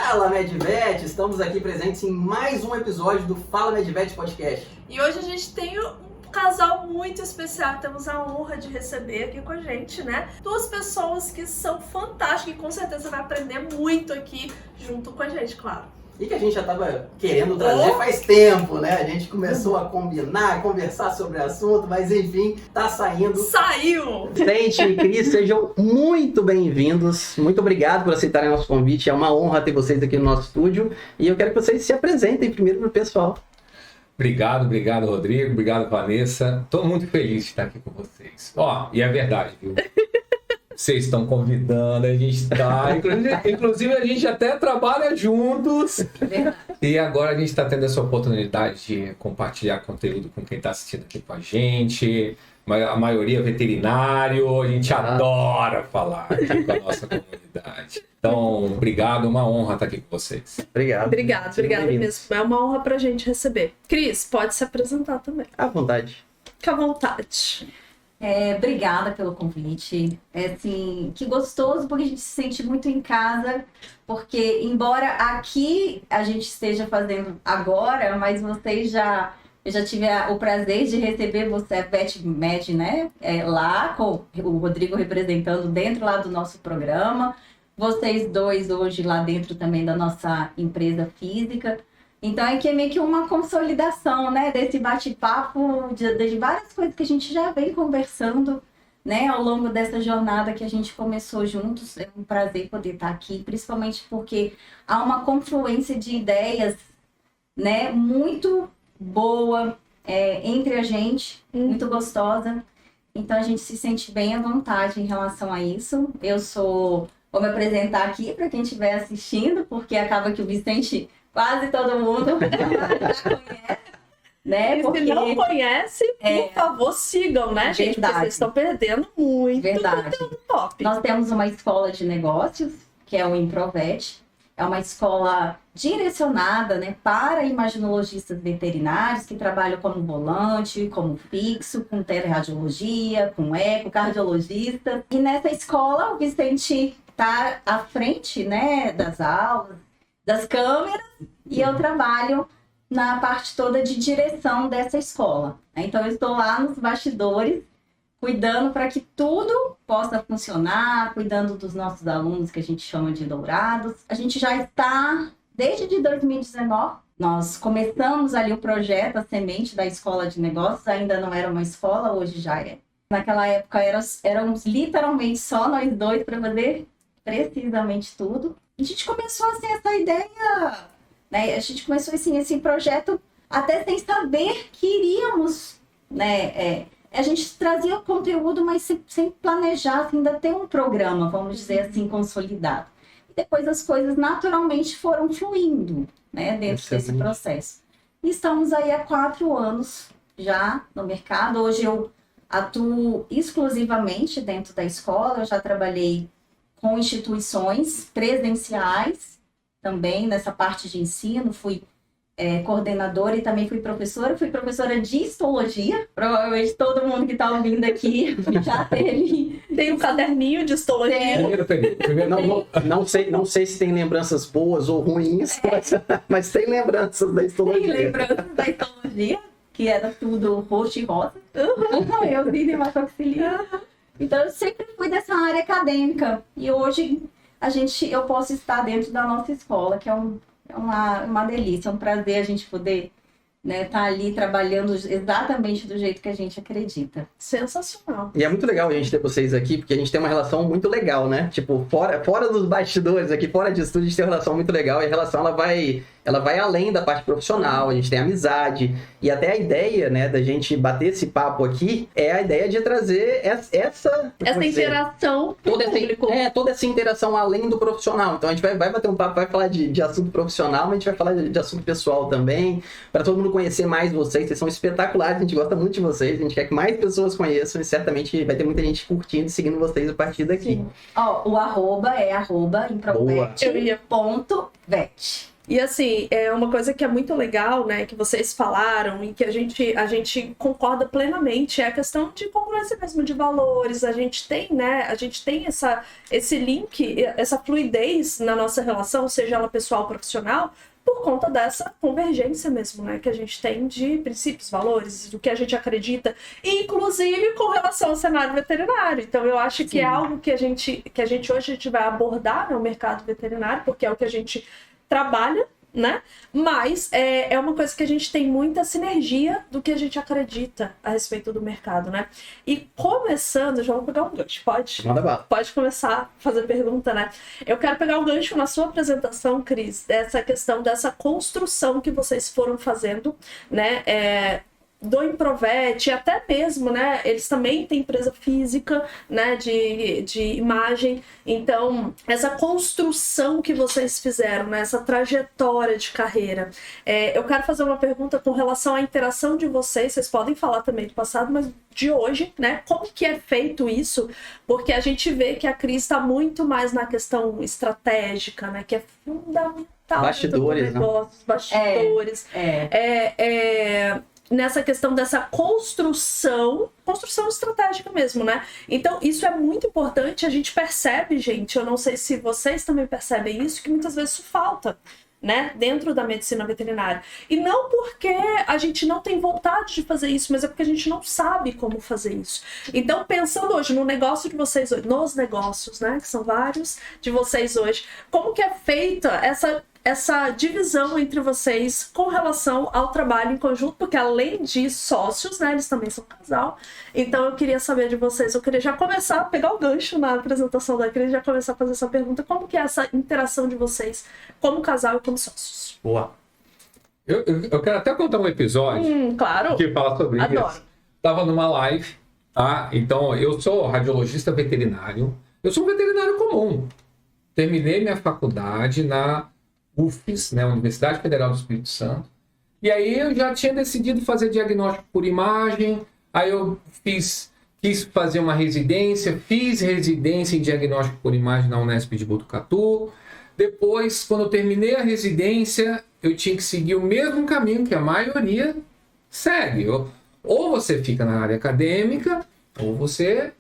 Fala Medvet, estamos aqui presentes em mais um episódio do Fala Medvet Podcast. E hoje a gente tem um casal muito especial, temos a honra de receber aqui com a gente, né? Duas pessoas que são fantásticas e com certeza vai aprender muito aqui junto com a gente, claro. E que a gente já estava querendo trazer faz tempo, né? A gente começou a combinar, conversar sobre o assunto, mas enfim, tá saindo. Saiu! Gente e Cris, sejam muito bem-vindos. Muito obrigado por aceitarem nosso convite. É uma honra ter vocês aqui no nosso estúdio. E eu quero que vocês se apresentem primeiro pro pessoal. Obrigado, Rodrigo. Obrigado, Vanessa. Tô muito feliz de estar aqui com vocês. E é verdade, viu? Vocês estão convidando, a gente tá. Inclusive, a gente até trabalha juntos. E agora a gente está tendo essa oportunidade de compartilhar conteúdo com quem está assistindo aqui com a gente. A maioria é veterinário, a gente adora falar aqui com a nossa comunidade. Então, obrigado, uma honra estar aqui com vocês. Obrigado mesmo. É uma honra pra gente receber. Cris, pode se apresentar também. À vontade. Fica à vontade. Obrigada pelo convite. Assim, que gostoso, porque a gente se sente muito em casa, porque embora aqui a gente esteja fazendo agora, mas vocês eu já tive o prazer de receber você, a VetMed, né? Lá com o Rodrigo representando dentro lá do nosso programa. Vocês dois hoje lá dentro também da nossa empresa física. Então é que é meio que uma consolidação, né, desse bate-papo de várias coisas que a gente já vem conversando, né, ao longo dessa jornada que a gente começou juntos. É um prazer poder estar aqui, principalmente porque há uma confluência de ideias, né, muito boa entre a gente, muito gostosa. Então a gente se sente bem à vontade em relação a isso. Vou me apresentar aqui para quem estiver assistindo, porque acaba que o Vicente... Quase todo mundo já conhece, né? E se não conhece, por favor, sigam, né, gente? Porque vocês estão perdendo muito conteúdo top. Nós temos uma escola de negócios, que é o Improvet. É uma escola direcionada, né, para imaginologistas veterinários que trabalham como volante, como fixo, com teleradiologia, com ecocardiologista. E nessa escola, o Vicente está à frente, né, das aulas, das câmeras, e eu trabalho na parte toda de direção dessa escola. Então, eu estou lá nos bastidores, cuidando para que tudo possa funcionar, cuidando dos nossos alunos, que a gente chama de dourados. A gente já está, desde 2019, nós começamos ali o projeto, a semente da Escola de Negócios, ainda não era uma escola, hoje já é. Naquela época, éramos literalmente só nós dois para fazer precisamente tudo. A gente começou assim essa ideia, né? A gente começou assim esse projeto até sem saber que iríamos, né? A gente trazia conteúdo, mas sem planejar, assim, ainda ter um programa, vamos dizer assim, consolidado. E depois as coisas naturalmente foram fluindo, né? Dentro desse processo. E estamos aí há 4 anos já no mercado. Hoje eu atuo exclusivamente dentro da escola. Eu já trabalhei com instituições presenciais, também nessa parte de ensino, fui coordenadora e também fui professora de histologia. Provavelmente todo mundo que está ouvindo aqui já teve. Tem um caderninho de histologia. Não sei se tem lembranças boas ou ruins, mas tem lembranças da histologia. Tem lembranças da histologia, que era tudo roxo e rosa. Eu vi hematoxilia. Então, eu sempre fui dessa área acadêmica. E hoje, eu posso estar dentro da nossa escola, que é uma delícia, é um prazer a gente poder, né, tá ali trabalhando exatamente do jeito que a gente acredita. Sensacional. E é muito legal a gente ter vocês aqui, porque a gente tem uma relação muito legal, né? Tipo, fora dos bastidores aqui, fora de estúdio, a gente tem uma relação muito legal, e a relação ela vai além da parte profissional, a gente tem amizade, e até a ideia, né, da gente bater esse papo aqui é a ideia de trazer essa interação toda essa interação além do profissional. Então a gente vai bater um papo, vai falar de assunto profissional, mas a gente vai falar de assunto pessoal também, para todo mundo conhecer mais vocês são espetaculares, a gente gosta muito de vocês, a gente quer que mais pessoas conheçam, e certamente vai ter muita gente curtindo e seguindo vocês a partir daqui. O arroba é @improvet.vet. E assim, é uma coisa que é muito legal, né, que vocês falaram e que a gente concorda plenamente, é a questão de congruência mesmo de valores. A gente tem, né, esse link, essa fluidez na nossa relação, seja ela pessoal ou profissional, por conta dessa convergência mesmo, né, que a gente tem de princípios, valores, do que a gente acredita, inclusive com relação ao cenário veterinário. Então eu acho que é algo que a gente hoje a gente vai abordar no mercado veterinário, porque é o que a gente trabalha, né? Mas é uma coisa que a gente tem muita sinergia do que a gente acredita a respeito do mercado, né? E começando, já vou pegar um gancho, pode? Manda bala. Pode começar a fazer pergunta, né? Eu quero pegar o gancho na sua apresentação, Cris, dessa questão dessa construção que vocês foram fazendo, né? Do Improvet, até mesmo, né, eles também têm empresa física, né, de imagem. Então, essa construção que vocês fizeram, né, essa trajetória de carreira. Eu quero fazer uma pergunta com relação à interação de vocês podem falar também do passado, mas de hoje, né, como que é feito isso? Porque a gente vê que a Cris está muito mais na questão estratégica, né, que é fundamental. Bastidores, negócios, bastidores. Nessa questão dessa construção estratégica mesmo, né? Então, isso é muito importante, a gente percebe, gente, eu não sei se vocês também percebem isso, que muitas vezes isso falta, né? Dentro da medicina veterinária. E não porque a gente não tem vontade de fazer isso, mas é porque a gente não sabe como fazer isso. Então, pensando hoje no negócio de vocês hoje, nos negócios, né? Que são vários de vocês hoje, como que é feita essa divisão entre vocês com relação ao trabalho em conjunto, porque além de sócios, né, eles também são casal. Então eu queria saber de vocês, eu queria já começar a pegar o gancho na apresentação da Cris, já começar a fazer essa pergunta, como que é essa interação de vocês como casal e como sócios? Boa. Eu quero até contar um episódio claro. que fala sobre Adoro. isso. Estava numa live, tá? Então eu sou radiologista veterinário, eu sou um veterinário comum. Terminei minha faculdade na UFES, né, Universidade Federal do Espírito Santo. E aí eu já tinha decidido fazer diagnóstico por imagem. Aí eu quis fazer uma residência, fiz residência em diagnóstico por imagem na Unesp de Botucatu. Depois, quando eu terminei a residência, eu tinha que seguir o mesmo caminho que a maioria segue. Ou você fica na área acadêmica, ou você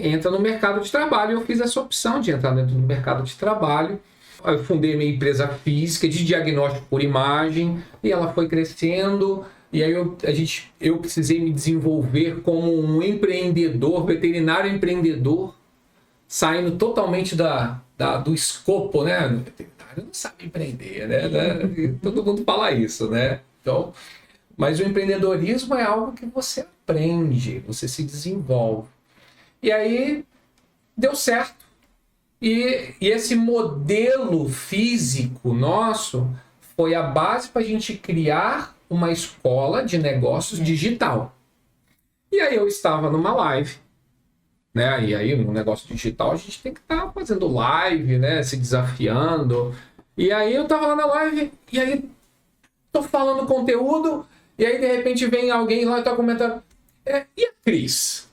entra no mercado de trabalho. Eu fiz essa opção de entrar dentro do mercado de trabalho. Eu fundei minha empresa física de diagnóstico por imagem e ela foi crescendo. E aí eu precisei me desenvolver como um empreendedor, veterinário empreendedor, saindo totalmente do escopo, né? O veterinário não sabe empreender, né? Todo mundo fala isso, né? Então, mas o empreendedorismo é algo que você aprende, você se desenvolve. E aí deu certo. E esse modelo físico nosso foi a base para a gente criar uma escola de negócios digital. E aí eu estava numa live, né? E aí no negócio digital a gente tem que estar fazendo live, né? Se desafiando. E aí eu estava lá na live e aí tô falando conteúdo e aí de repente vem alguém lá e tá comentando: e a Cris?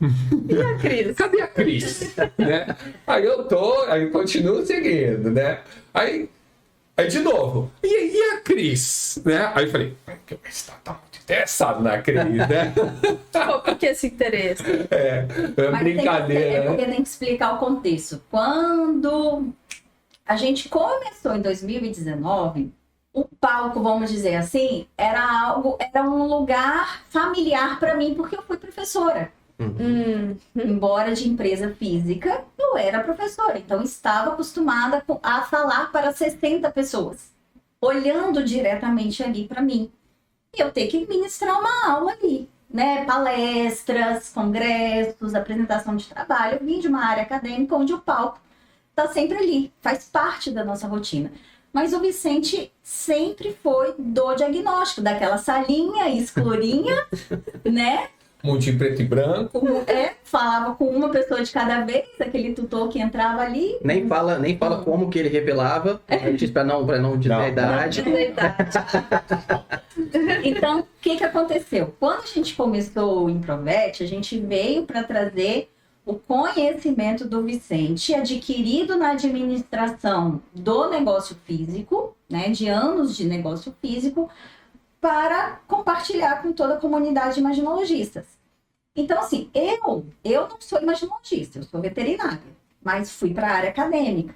E a Cris? Cadê a Cris? Né? Aí eu continuo seguindo, né? Aí de novo, e a Cris? Né? Aí eu falei, você tá muito interessado na Cris, né? Por que esse interesse? Mas brincadeira, porque tem que explicar o contexto. Quando a gente começou em 2019, o palco, vamos dizer assim, era um lugar familiar para mim, porque eu fui professora. Embora de empresa física, eu era professora, então estava acostumada a falar para 60 pessoas, olhando diretamente ali para mim. E eu ter que ministrar uma aula ali, né? Palestras, congressos, apresentação de trabalho. Eu vim de uma área acadêmica onde o palco está sempre ali, faz parte da nossa rotina. Mas o Vicente sempre foi do diagnóstico, daquela salinha escurinha, né? Montinho preto e branco. Falava com uma pessoa de cada vez, aquele tutor que entrava ali. Nem fala como que ele revelava, para não dizer a idade. Então, o que aconteceu? Quando a gente começou o Improvet, a gente veio para trazer o conhecimento do Vicente, adquirido na administração do negócio físico, né, de anos de negócio físico para compartilhar com toda a comunidade de imaginologistas. Então, assim, eu não sou imaginologista, eu sou veterinária, mas fui para a área acadêmica.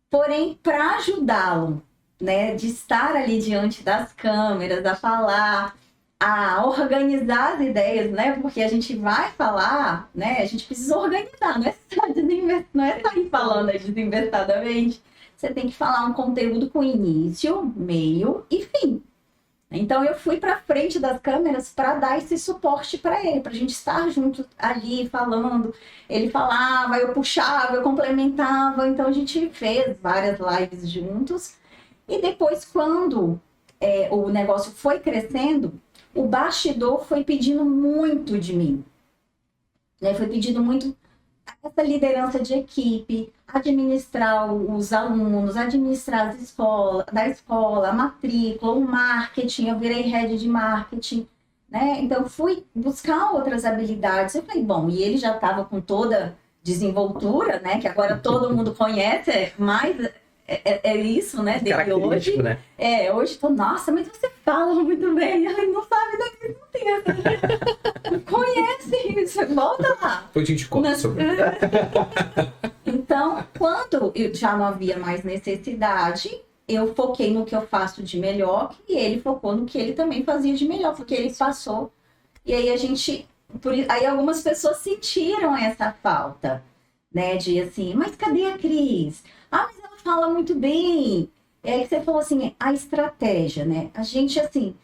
Porém, para ajudá-lo, né, de estar ali diante das câmeras, a falar, a organizar as ideias, né, porque a gente vai falar, né, a gente precisa organizar, não é sair falando desinvestadamente. Você tem que falar um conteúdo com início, meio e fim. Então, eu fui para frente das câmeras para dar esse suporte para ele, para a gente estar junto ali falando. Ele falava, eu puxava, eu complementava. Então, a gente fez várias lives juntos. E depois, quando o negócio foi crescendo, o bastidor foi pedindo muito de mim. Né? Foi pedindo muito essa liderança de equipe, administrar os alunos, administrar da escola, a matrícula, o marketing. Eu virei head de marketing, né? Então, fui buscar outras habilidades. Eu falei, bom, e ele já estava com toda desenvoltura, né? Que agora todo mundo conhece, mas é isso, né? Dele hoje. Né? Hoje tô, nossa, mas você fala muito bem. Ai, não sabe daqui, não tem essa. Conhece isso, volta lá. Depois a gente conta sobre isso. Então, quando eu já não havia mais necessidade, eu foquei no que eu faço de melhor e ele focou no que ele também fazia de melhor, porque ele passou. E aí aí algumas pessoas sentiram essa falta, né? De assim, mas cadê a Cris? Ah, mas ela fala muito bem. É aí que você falou assim, a estratégia, né? A gente, assim,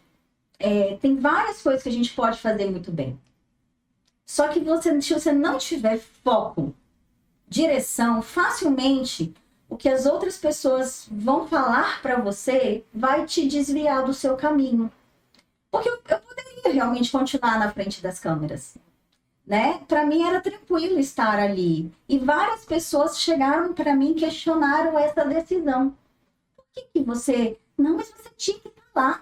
tem várias coisas que a gente pode fazer muito bem. Só que se você não tiver foco, direção, facilmente o que as outras pessoas vão falar para você vai te desviar do seu caminho. Porque eu poderia realmente continuar na frente das câmeras, né? Para mim era tranquilo estar ali. E várias pessoas chegaram para mim e questionaram essa decisão. Por que você... Não, mas você tinha que estar lá.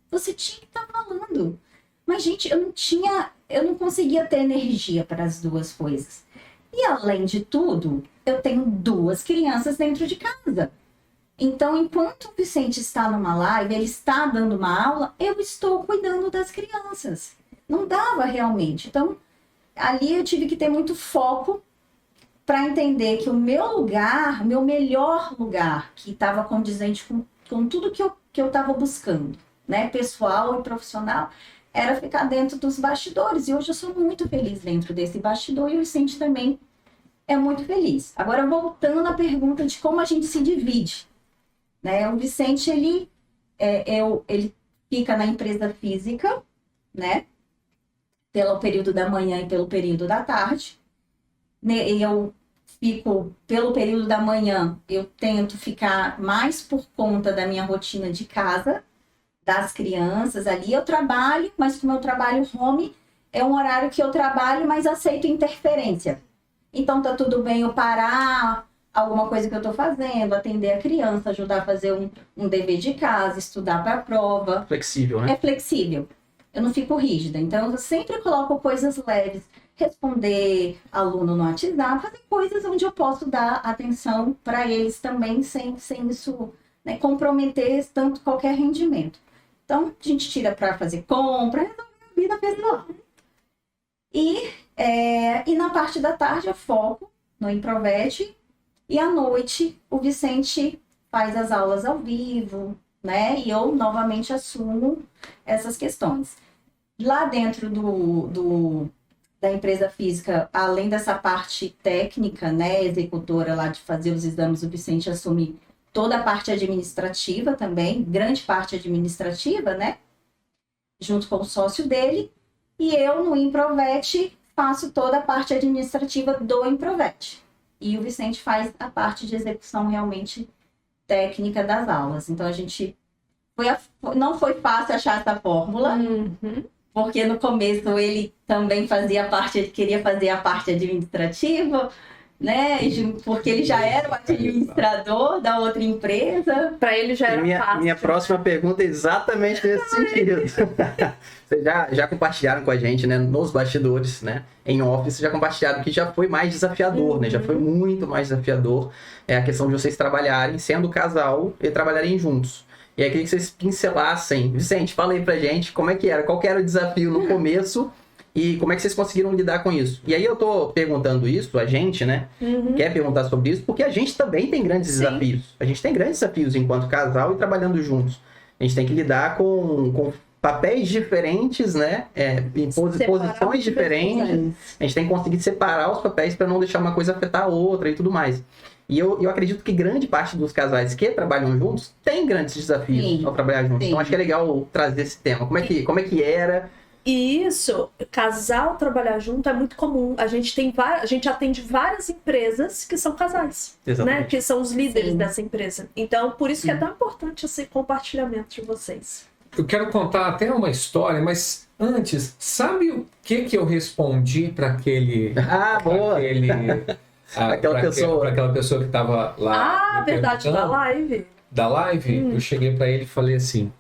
Você tinha que estar falando. Mas, gente, eu não conseguia ter energia para as duas coisas. E, além de tudo, eu tenho 2 crianças dentro de casa. Então, enquanto o Vicente está numa live, ele está dando uma aula, eu estou cuidando das crianças. Não dava realmente. Então, ali eu tive que ter muito foco para entender que o meu lugar, meu melhor lugar, que estava condizente com tudo que eu estava buscando, né, pessoal e profissional, era ficar dentro dos bastidores. E hoje eu sou muito feliz dentro desse bastidor e o Vicente também é muito feliz. Agora, voltando à pergunta de como a gente se divide, né? O Vicente, ele fica na empresa física, né? Pelo período da manhã e pelo período da tarde. Eu fico, pelo período da manhã, eu tento ficar mais por conta da minha rotina de casa, das crianças ali. Eu trabalho, mas como eu trabalho home, é um horário que eu trabalho, mas aceito interferência. Então tá tudo bem eu parar alguma coisa que eu tô fazendo, atender a criança, ajudar a fazer um dever de casa, estudar para a prova. Flexível, né? É flexível. Eu não fico rígida. Então eu sempre coloco coisas leves. Responder aluno no WhatsApp, fazer coisas onde eu posso dar atenção para eles também, sem isso, né, comprometer tanto qualquer rendimento. Então, a gente tira para fazer compra, resolver a vida pessoal. E na parte da tarde eu foco no Improvete. E à noite o Vicente faz as aulas ao vivo, né? E eu novamente assumo essas questões. Lá dentro da empresa física, além dessa parte técnica, né, executora lá de fazer os exames, o Vicente assume toda a parte administrativa também, grande parte administrativa, né? Junto com o sócio dele. E eu, no Improvete, faço toda a parte administrativa do Improvete. E o Vicente faz a parte de execução realmente técnica das aulas. Então, a gente... não foi fácil achar essa fórmula, porque no começo ele também queria fazer a parte administrativa, né? Porque ele já era o administrador da outra empresa. Para ele já era fácil. Minha próxima pergunta é exatamente nesse sentido. Vocês já compartilharam com a gente, né, nos bastidores, né, em office, já compartilharam que já foi mais desafiador, né, já foi muito mais desafiador a questão de vocês trabalharem, sendo casal e trabalharem juntos. E aí, queria que vocês pincelassem. Vicente, fala aí pra gente como é que era, qual que era o desafio no começo e como é que vocês conseguiram lidar com isso. E aí eu tô perguntando isso, a gente, né, quer perguntar sobre isso, porque a gente também tem grandes desafios. A gente tem grandes desafios enquanto casal e trabalhando juntos. A gente tem que lidar com papéis diferentes, né, em posições diferentes. A gente tem que conseguir separar os papéis para não deixar uma coisa afetar a outra e tudo mais. E eu acredito que grande parte dos casais que trabalham juntos tem grandes desafios ao trabalhar juntos. Então acho que é legal trazer esse tema. Como é que era? E isso, casal trabalhar junto é muito comum. A gente atende várias empresas que são casais, né? Que são os líderes dessa empresa. Então, por isso que é tão importante esse compartilhamento de vocês. Eu quero contar até uma história, mas antes, sabe o que eu respondi para aquele... boa! Para aquela pessoa que estava lá. Verdade, da live. Da live, eu cheguei para ele e falei assim: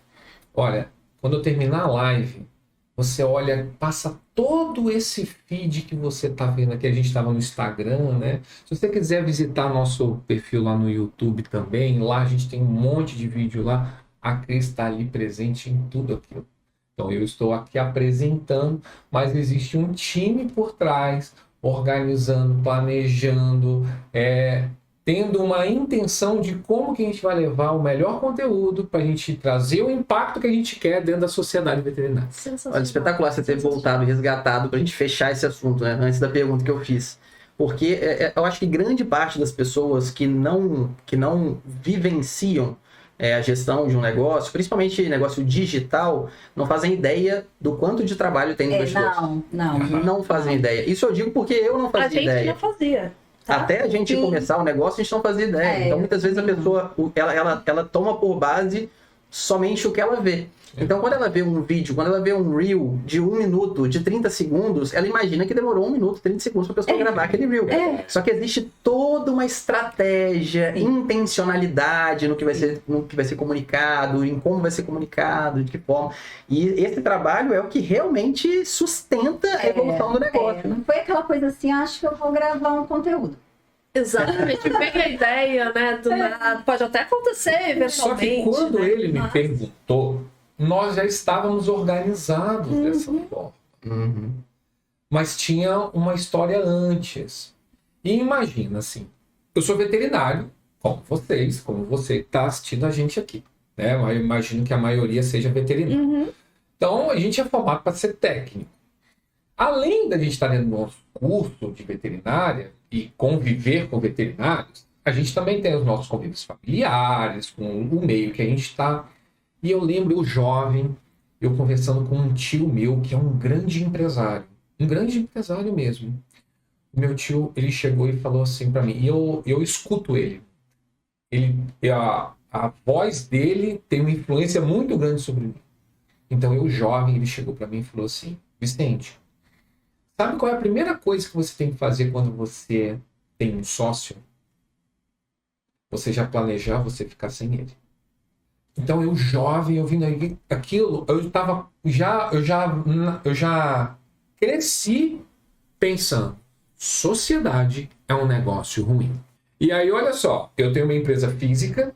olha, quando eu terminar a live, você olha, passa todo esse feed que você tá vendo aqui. A gente estava no Instagram, né? Se você quiser visitar nosso perfil lá no YouTube também, lá a gente tem um monte de vídeo lá. A Cris está ali presente em tudo aquilo. Então eu estou aqui apresentando, mas existe um time por trás, organizando, planejando, tendo uma intenção de como que a gente vai levar o melhor conteúdo para a gente trazer o impacto que a gente quer dentro da sociedade veterinária. Olha, espetacular você ter voltado e resgatado para a gente fechar esse assunto, né? Antes da pergunta que eu fiz. Porque eu acho que grande parte das pessoas que não vivenciam a gestão de um negócio, principalmente negócio digital, não fazem ideia do quanto de trabalho tem no bastidor. Não fazem ideia. Isso eu digo porque eu não fazia ideia. A gente não fazia. Tá? Até a gente começar o negócio, a gente não fazia ideia. Então, muitas vezes a pessoa, ela toma por base somente o que ela vê. Então, quando ela vê um vídeo, quando ela vê um reel de 1 minuto, de 30 segundos, ela imagina que demorou 1 minuto, 30 segundos para a pessoa gravar aquele reel. Só que existe toda uma estratégia, intencionalidade no que vai ser comunicado, em como vai ser comunicado, de que forma. E esse trabalho é o que realmente sustenta a evolução do negócio. Não foi aquela coisa assim, acho que eu vou gravar um conteúdo. Exatamente, vem a ideia, né, do nada. Pode até acontecer eventualmente. Só que quando ele me perguntou, nós já estávamos organizados dessa forma. Mas tinha uma história antes. E imagina assim, eu sou veterinário, como você que está assistindo a gente aqui, né? Eu imagino que a maioria seja veterinário. Então, a gente é formado para ser técnico. Além da gente estar dentro do nosso curso de veterinária e conviver com veterinários, a gente também tem os nossos convívios familiares, com o meio que a gente está. E eu lembro, eu jovem, eu conversando com um tio meu, que é um grande empresário mesmo. O meu tio, ele chegou e falou assim para mim, e eu escuto ele. A voz dele tem uma influência muito grande sobre mim. Então, eu jovem, ele chegou para mim e falou assim: Vicente, sabe qual é a primeira coisa que você tem que fazer quando você tem um sócio? Você já planejar você ficar sem ele. Então, eu jovem, ouvindo aquilo, eu já cresci pensando, sociedade é um negócio ruim. E aí, olha só, eu tenho uma empresa física,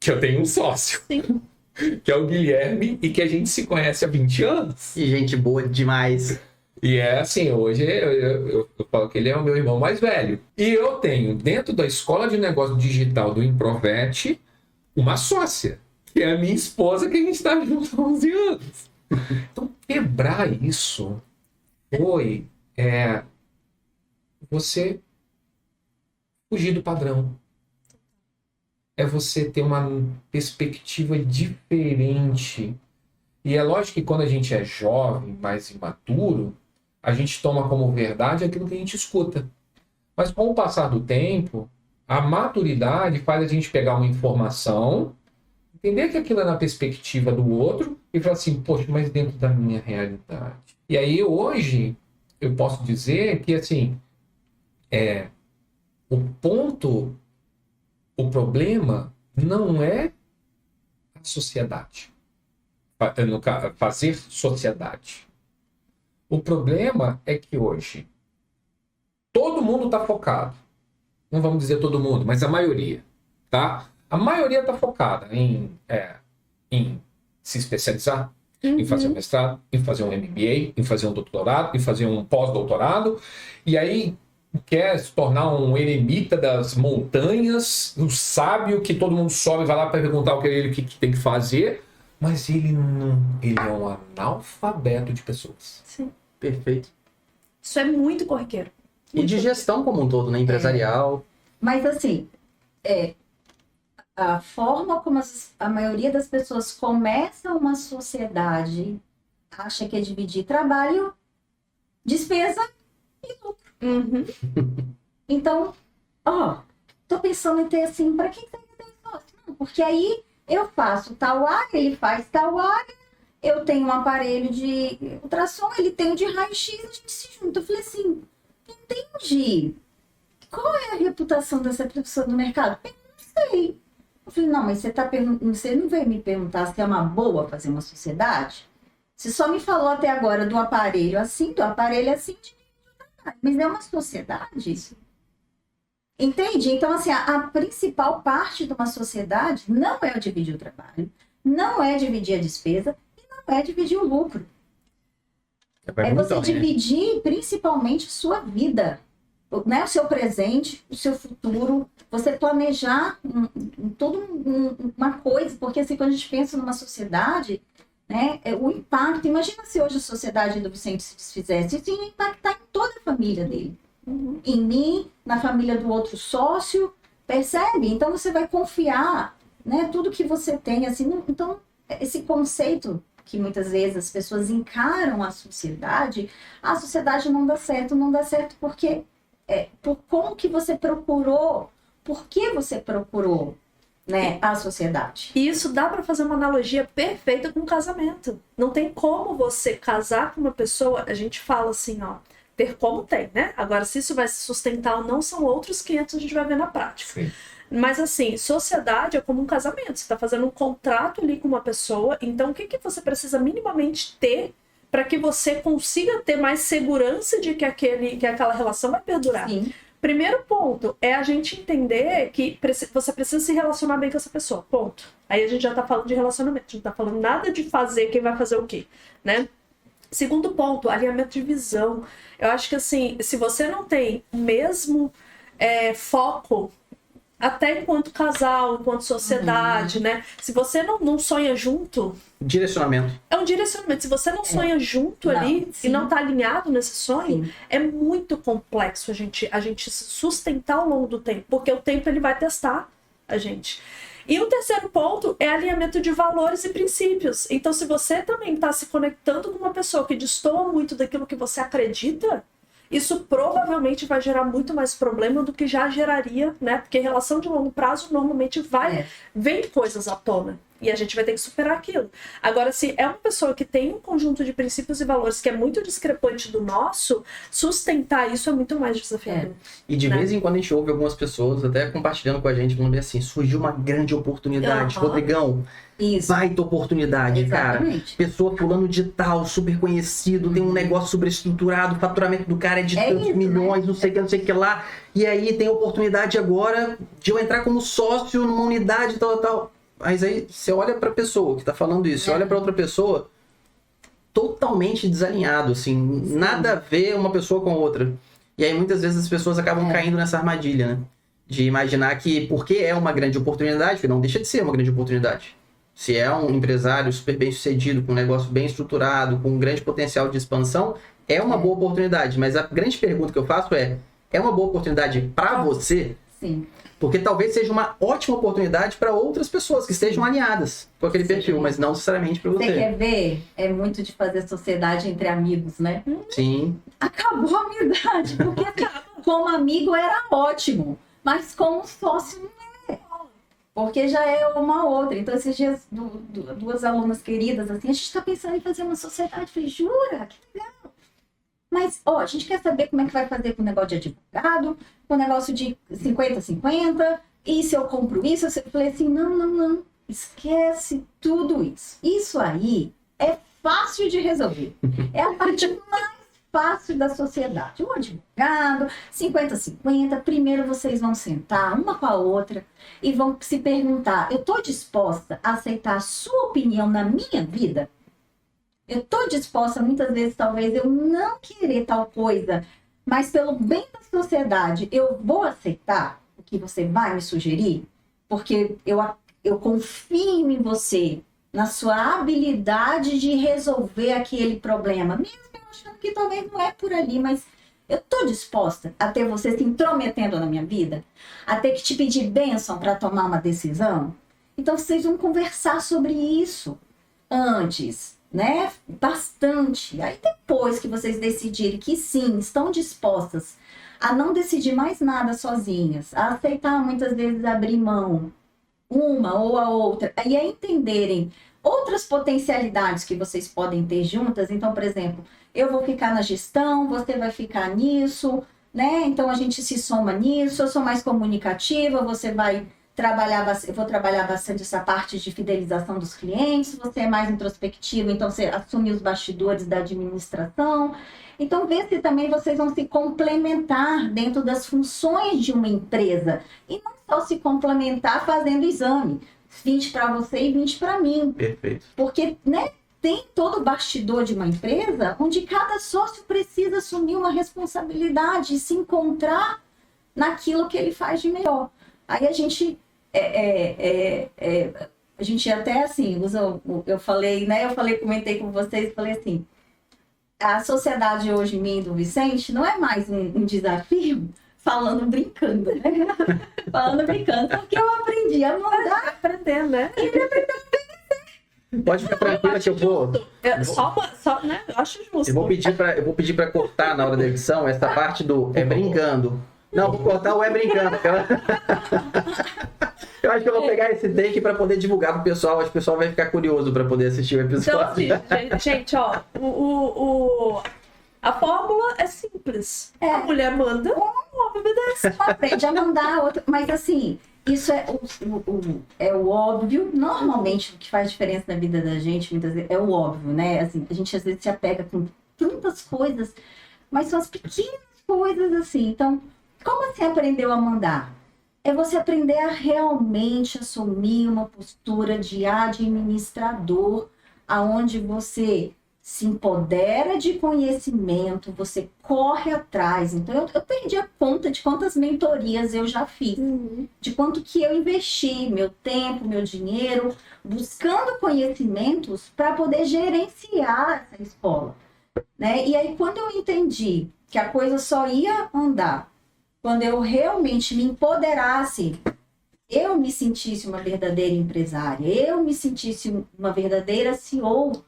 que eu tenho um sócio. Sim. Que é o Guilherme, e que a gente se conhece há 20 anos. E gente boa demais. E é assim, hoje eu falo que ele é o meu irmão mais velho. E eu tenho, dentro da Escola de Negócio Digital do Improvet, uma sócia, que é a minha esposa, que a gente está junto há 11 anos. Então, quebrar isso foi você fugir do padrão. É você ter uma perspectiva diferente. E é lógico que quando a gente é jovem, mais imaturo, a gente toma como verdade aquilo que a gente escuta. Mas com o passar do tempo, a maturidade faz a gente pegar uma informação, entender que aquilo é na perspectiva do outro e falar assim, poxa, mas dentro da minha realidade. E aí hoje eu posso dizer que assim, o problema não é a sociedade, fazer sociedade. O problema é que hoje todo mundo está focado. Não vamos dizer todo mundo, mas a maioria, tá? A maioria está focada em em se especializar, em fazer um mestrado, em fazer um MBA, em fazer um doutorado, em fazer um pós-doutorado, e aí quer se tornar um eremita das montanhas, um sábio que todo mundo sobe e vai lá para perguntar o que tem que fazer, mas ele não, ele é um analfabeto de pessoas. Sim. Perfeito. Isso é muito corriqueiro. E de gestão como um todo, né? Empresarial. Mas assim, a forma como a maioria das pessoas começa uma sociedade acha que é dividir trabalho, despesa e lucro. Uhum. Então, tô pensando em ter assim, para quem tem que ter sócio? Não, porque aí eu faço tal área, ele faz tal área, eu tenho um aparelho de ultrassom, ele tem um de raio-x, a gente se junta. Eu falei assim, entendi. Qual é a reputação dessa pessoa no mercado? Eu não sei. Eu falei, não, mas você não veio me perguntar se é uma boa fazer uma sociedade? Você só me falou até agora do aparelho assim, mas é uma sociedade isso? Entende? Então, assim, a principal parte de uma sociedade não é dividir o trabalho, não é dividir a despesa e não é dividir o lucro. É você dividir principalmente sua vida, né? O seu presente, o seu futuro, você planejar uma coisa, porque assim, quando a gente pensa numa sociedade, né, o impacto, imagina se hoje a sociedade do Vicente se desfizesse, isso ia impactar em toda a família dele. Em mim, na família do outro sócio, percebe? Então você vai confiar, né, tudo que você tem, assim, então esse conceito que muitas vezes as pessoas encaram a sociedade não dá certo porque por como que você procurou, por que você procurou, né, a sociedade. E isso dá para fazer uma analogia perfeita com o casamento. Não tem como você casar com uma pessoa, a gente fala assim, ter como tem, né? Agora, se isso vai se sustentar ou não, são outros 500, a gente vai ver na prática. Sim. Mas assim, sociedade é como um casamento. Você está fazendo um contrato ali com uma pessoa, então o que você precisa minimamente ter para que você consiga ter mais segurança de que aquela relação vai perdurar? Sim. Primeiro ponto é a gente entender que você precisa se relacionar bem com essa pessoa, ponto. Aí a gente já tá falando de relacionamento, a gente não tá falando nada de fazer quem vai fazer o quê, né? Segundo ponto, alinhamento de visão. Eu acho que assim, se você não tem o mesmo foco, até enquanto casal, enquanto sociedade, né? Se você não sonha junto... Direcionamento. É um direcionamento. Se você não sonha junto ali sim. e não tá alinhado nesse sonho, é muito complexo a gente se sustentar ao longo do tempo. Porque o tempo ele vai testar a gente. E o terceiro ponto é alinhamento de valores e princípios. Então, se você também está se conectando com uma pessoa que destoa muito daquilo que você acredita, isso provavelmente vai gerar muito mais problema do que já geraria, né? Porque relação de longo prazo normalmente vem coisas à tona. E a gente vai ter que superar aquilo. Agora, se é uma pessoa que tem um conjunto de princípios e valores que é muito discrepante do nosso, sustentar isso é muito mais desafiador. E de vez em quando a gente ouve algumas pessoas até compartilhando com a gente, falando assim, surgiu uma grande oportunidade. Rodrigão, baita oportunidade, Exatamente. cara. Pessoa fulano de tal, super conhecido, tem um negócio super estruturado, o faturamento do cara é de tantos milhões, não sei o que lá. E aí tem a oportunidade agora de eu entrar como sócio numa unidade tal. Mas aí você olha pra pessoa que tá falando isso, você olha pra outra pessoa totalmente desalinhado, assim, nada a ver uma pessoa com a outra. E aí muitas vezes as pessoas acabam caindo nessa armadilha, né? De imaginar que porque é uma grande oportunidade, que não deixa de ser uma grande oportunidade. Se é um empresário super bem sucedido, com um negócio bem estruturado, com um grande potencial de expansão, é uma boa oportunidade. Mas a grande pergunta que eu faço é uma boa oportunidade pra você? Sim. Porque talvez seja uma ótima oportunidade para outras pessoas que estejam alinhadas com aquele perfil, mas não necessariamente para você. Você quer ver? É muito de fazer sociedade entre amigos, né? Sim. Acabou a amizade, porque como amigo era ótimo, mas como sócio não é. Porque já é uma outra. Então, esses dias, duas alunas queridas, assim, a gente está pensando em fazer uma sociedade. Eu falei, jura? Que legal. Mas, a gente quer saber como é que vai fazer com o negócio de advogado, com o negócio de 50-50, e se eu compro isso? Eu falei assim, não, esquece tudo isso. Isso aí é fácil de resolver. É a parte mais fácil da sociedade. O advogado, 50-50, primeiro vocês vão sentar uma com a outra e vão se perguntar, eu estou disposta a aceitar a sua opinião na minha vida? Eu estou disposta, muitas vezes, talvez, eu não querer tal coisa, mas pelo bem da sociedade, eu vou aceitar o que você vai me sugerir? Porque eu confio em você, na sua habilidade de resolver aquele problema, mesmo eu achando que talvez não é por ali, mas eu estou disposta a ter você se intrometendo na minha vida, a ter que te pedir bênção para tomar uma decisão. Então vocês vão conversar sobre isso antes, né? Bastante. Aí depois que vocês decidirem que sim, estão dispostas a não decidir mais nada sozinhas, a aceitar muitas vezes abrir mão, uma ou a outra, e a entenderem outras potencialidades que vocês podem ter juntas. Então, por exemplo, eu vou ficar na gestão, você vai ficar nisso, né? Então a gente se soma nisso, eu sou mais comunicativa, você vai trabalhar, eu vou trabalhar bastante essa parte de fidelização dos clientes, você é mais introspectivo, então você assume os bastidores da administração. Então, vê se também vocês vão se complementar dentro das funções de uma empresa. E não só se complementar fazendo exame. 20 para você e 20 para mim. Perfeito. Porque, né, tem todo o bastidor de uma empresa onde cada sócio precisa assumir uma responsabilidade e se encontrar naquilo que ele faz de melhor. Aí a gente... a gente até assim, eu falei, né? Comentei com vocês, falei assim, a sociedade hoje, minha e do Vicente, não é mais um desafio, falando brincando, né? Falando brincando, porque eu aprendi a mandar. Aprender, né? E ele aprendeu. Pode ficar tranquila que eu vou. Né? Eu acho justo. Eu vou pedir pra cortar na hora da edição essa parte do é brincando. Não, vou cortar o é brincando. Eu acho que eu vou pegar esse take pra poder divulgar pro pessoal. Acho que o pessoal vai ficar curioso pra poder assistir o episódio. Então, gente, ó, a fórmula é simples. É. A mulher manda, o homem obedece. Aprende a mandar a outra. Mas assim, isso é o óbvio. Normalmente, o que faz diferença na vida da gente, muitas vezes, é o óbvio, né? Assim, a gente às vezes se apega com tantas coisas, mas são as pequenas coisas assim. Então, como você aprendeu a mandar? É você aprender a realmente assumir uma postura de administrador, aonde você se empodera de conhecimento, você corre atrás. Então, eu perdi a conta de quantas mentorias eu já fiz, de quanto que eu investi meu tempo, meu dinheiro, buscando conhecimentos para poder gerenciar essa escola, né? E aí, quando eu entendi que a coisa só ia andar quando eu realmente me empoderasse, eu me sentisse uma verdadeira empresária, eu me sentisse uma verdadeira CEO,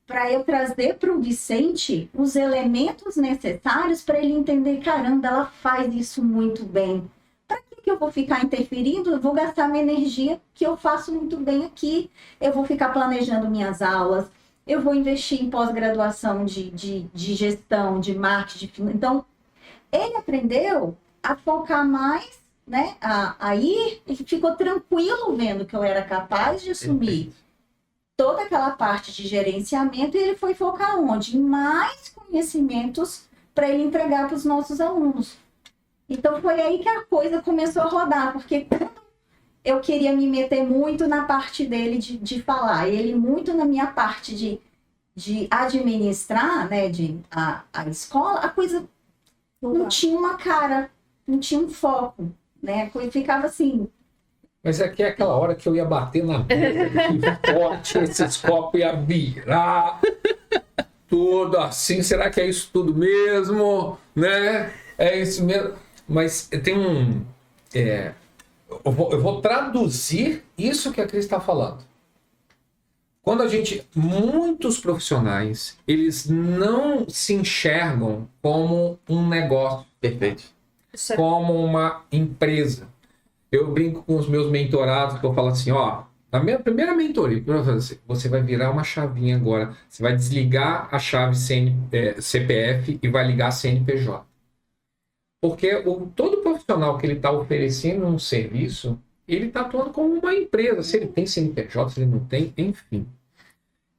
para eu trazer para o Vicente os elementos necessários para ele entender, caramba, ela faz isso muito bem. Para que eu vou ficar interferindo? Eu vou gastar minha energia que eu faço muito bem aqui. Eu vou ficar planejando minhas aulas, eu vou investir em pós-graduação de gestão, de marketing. Então, ele aprendeu a focar mais, né, a ir, e ficou tranquilo vendo que eu era capaz de assumir toda aquela parte de gerenciamento, e ele foi focar onde? Em mais conhecimentos para ele entregar para os nossos alunos. Então foi aí que a coisa começou a rodar, porque quando eu queria me meter muito na parte dele de falar, ele muito na minha parte de administrar, né, a escola, a coisa não tinha uma cara, não tinha um foco, né? A coisa ficava assim. Mas aqui é aquela hora que eu ia bater na mesa, que forte, esses copos ia virar, tudo assim, será que é isso tudo mesmo? Né? É isso mesmo. Mas tem eu vou traduzir isso que a Cris está falando. Quando muitos profissionais, eles não se enxergam como um negócio. Perfeito. Como uma empresa. Eu brinco com os meus mentorados, que eu falo assim, ó, na minha primeira mentoria, você vai virar uma chavinha agora, você vai desligar a chave CPF e vai ligar a CNPJ. Porque todo profissional que ele está oferecendo um serviço, ele está atuando como uma empresa, se ele tem CNPJ, se ele não tem, enfim.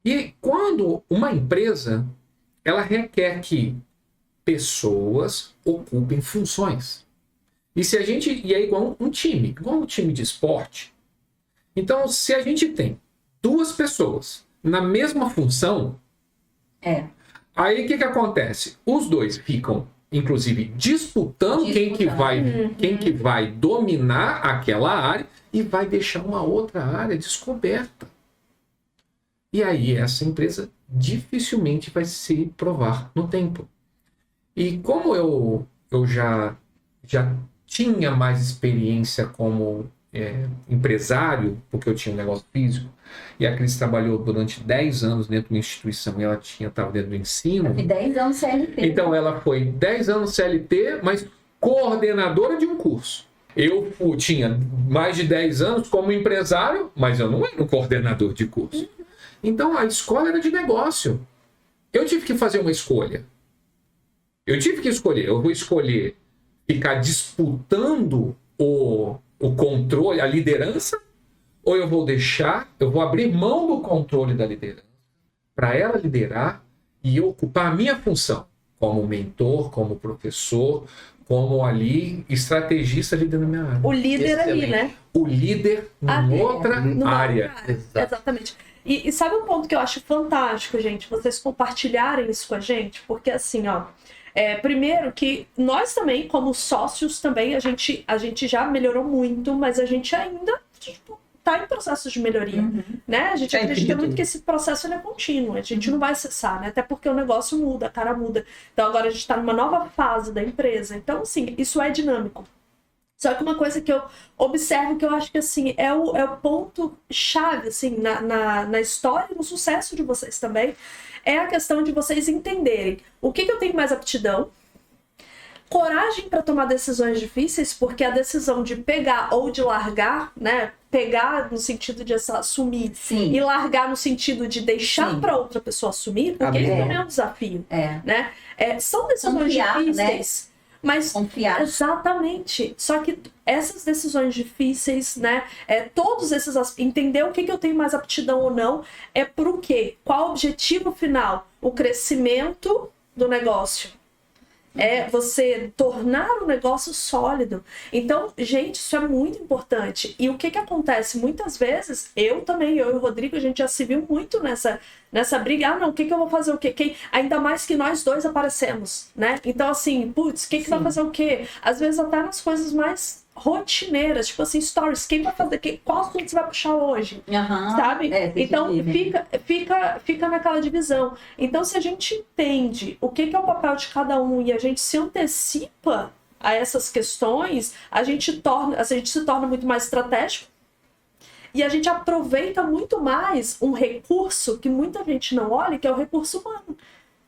E quando uma empresa, ela requer que pessoas ocupem funções. E é igual um time, igual um time de esporte. Então, se a gente tem 2 pessoas na mesma função, aí o que acontece? Os 2 ficam, inclusive, disputando quem que vai dominar aquela área e vai deixar uma outra área descoberta. E aí essa empresa dificilmente vai se provar no tempo. E como eu já tinha mais experiência como empresário, porque eu tinha um negócio físico, e a Cris trabalhou durante 10 anos dentro de uma instituição e ela estava dentro do ensino. E 10 anos CLT. Então ela foi 10 anos CLT, mas coordenadora de um curso. Eu tinha mais de 10 anos como empresário, mas eu não era um coordenador de curso. Então a escola era de negócio. Eu tive que fazer uma escolha. Eu tive que escolher. Eu vou escolher ficar disputando o controle, a liderança, ou eu vou abrir mão do controle da liderança para ela liderar e ocupar a minha função como mentor, como professor, como ali estrategista ali dentro da minha área. O líder ali, né? O líder numa outra área. Exatamente. E sabe um ponto que eu acho fantástico, gente? Vocês compartilharem isso com a gente? Porque assim, ó... primeiro que nós também, como sócios também, a gente já melhorou muito, mas a gente ainda tá em processo de melhoria, né? A gente acredita muito que esse processo é contínuo, a gente não vai cessar, né? Até porque o negócio muda, a cara muda. Então agora a gente tá numa nova fase da empresa. Então, assim, isso é dinâmico. Só que uma coisa que eu observo que eu acho que assim, é o ponto-chave assim, na história e no sucesso de vocês também, é a questão de vocês entenderem o que eu tenho mais aptidão, coragem para tomar decisões difíceis, porque a decisão de pegar ou de largar, né? Pegar no sentido de assumir e largar no sentido de deixar para outra pessoa assumir, porque isso também é um desafio, né? São decisões difíceis. Né? Mas, confiar. Exatamente. Só que essas decisões difíceis, né? Todos esses entender o que eu tenho mais aptidão ou não, é pro quê? Qual o objetivo final? O crescimento do negócio. É você tornar o negócio sólido. Então, gente, isso é muito importante. E o que acontece? Muitas vezes, eu e o Rodrigo, a gente já se viu muito nessa briga. Ah, não, o que eu vou fazer o quê? Ainda mais que nós dois aparecemos, né? Então, assim, putz, quem que vai fazer o quê? Às vezes até nas coisas mais rotineiras, tipo assim, stories, quem vai fazer, qual assunto você vai puxar hoje, sabe? Então fica naquela divisão. Então se a gente entende o que é o papel de cada um e a gente se antecipa a essas questões, a gente se torna muito mais estratégico e a gente aproveita muito mais um recurso que muita gente não olha, que é o recurso humano,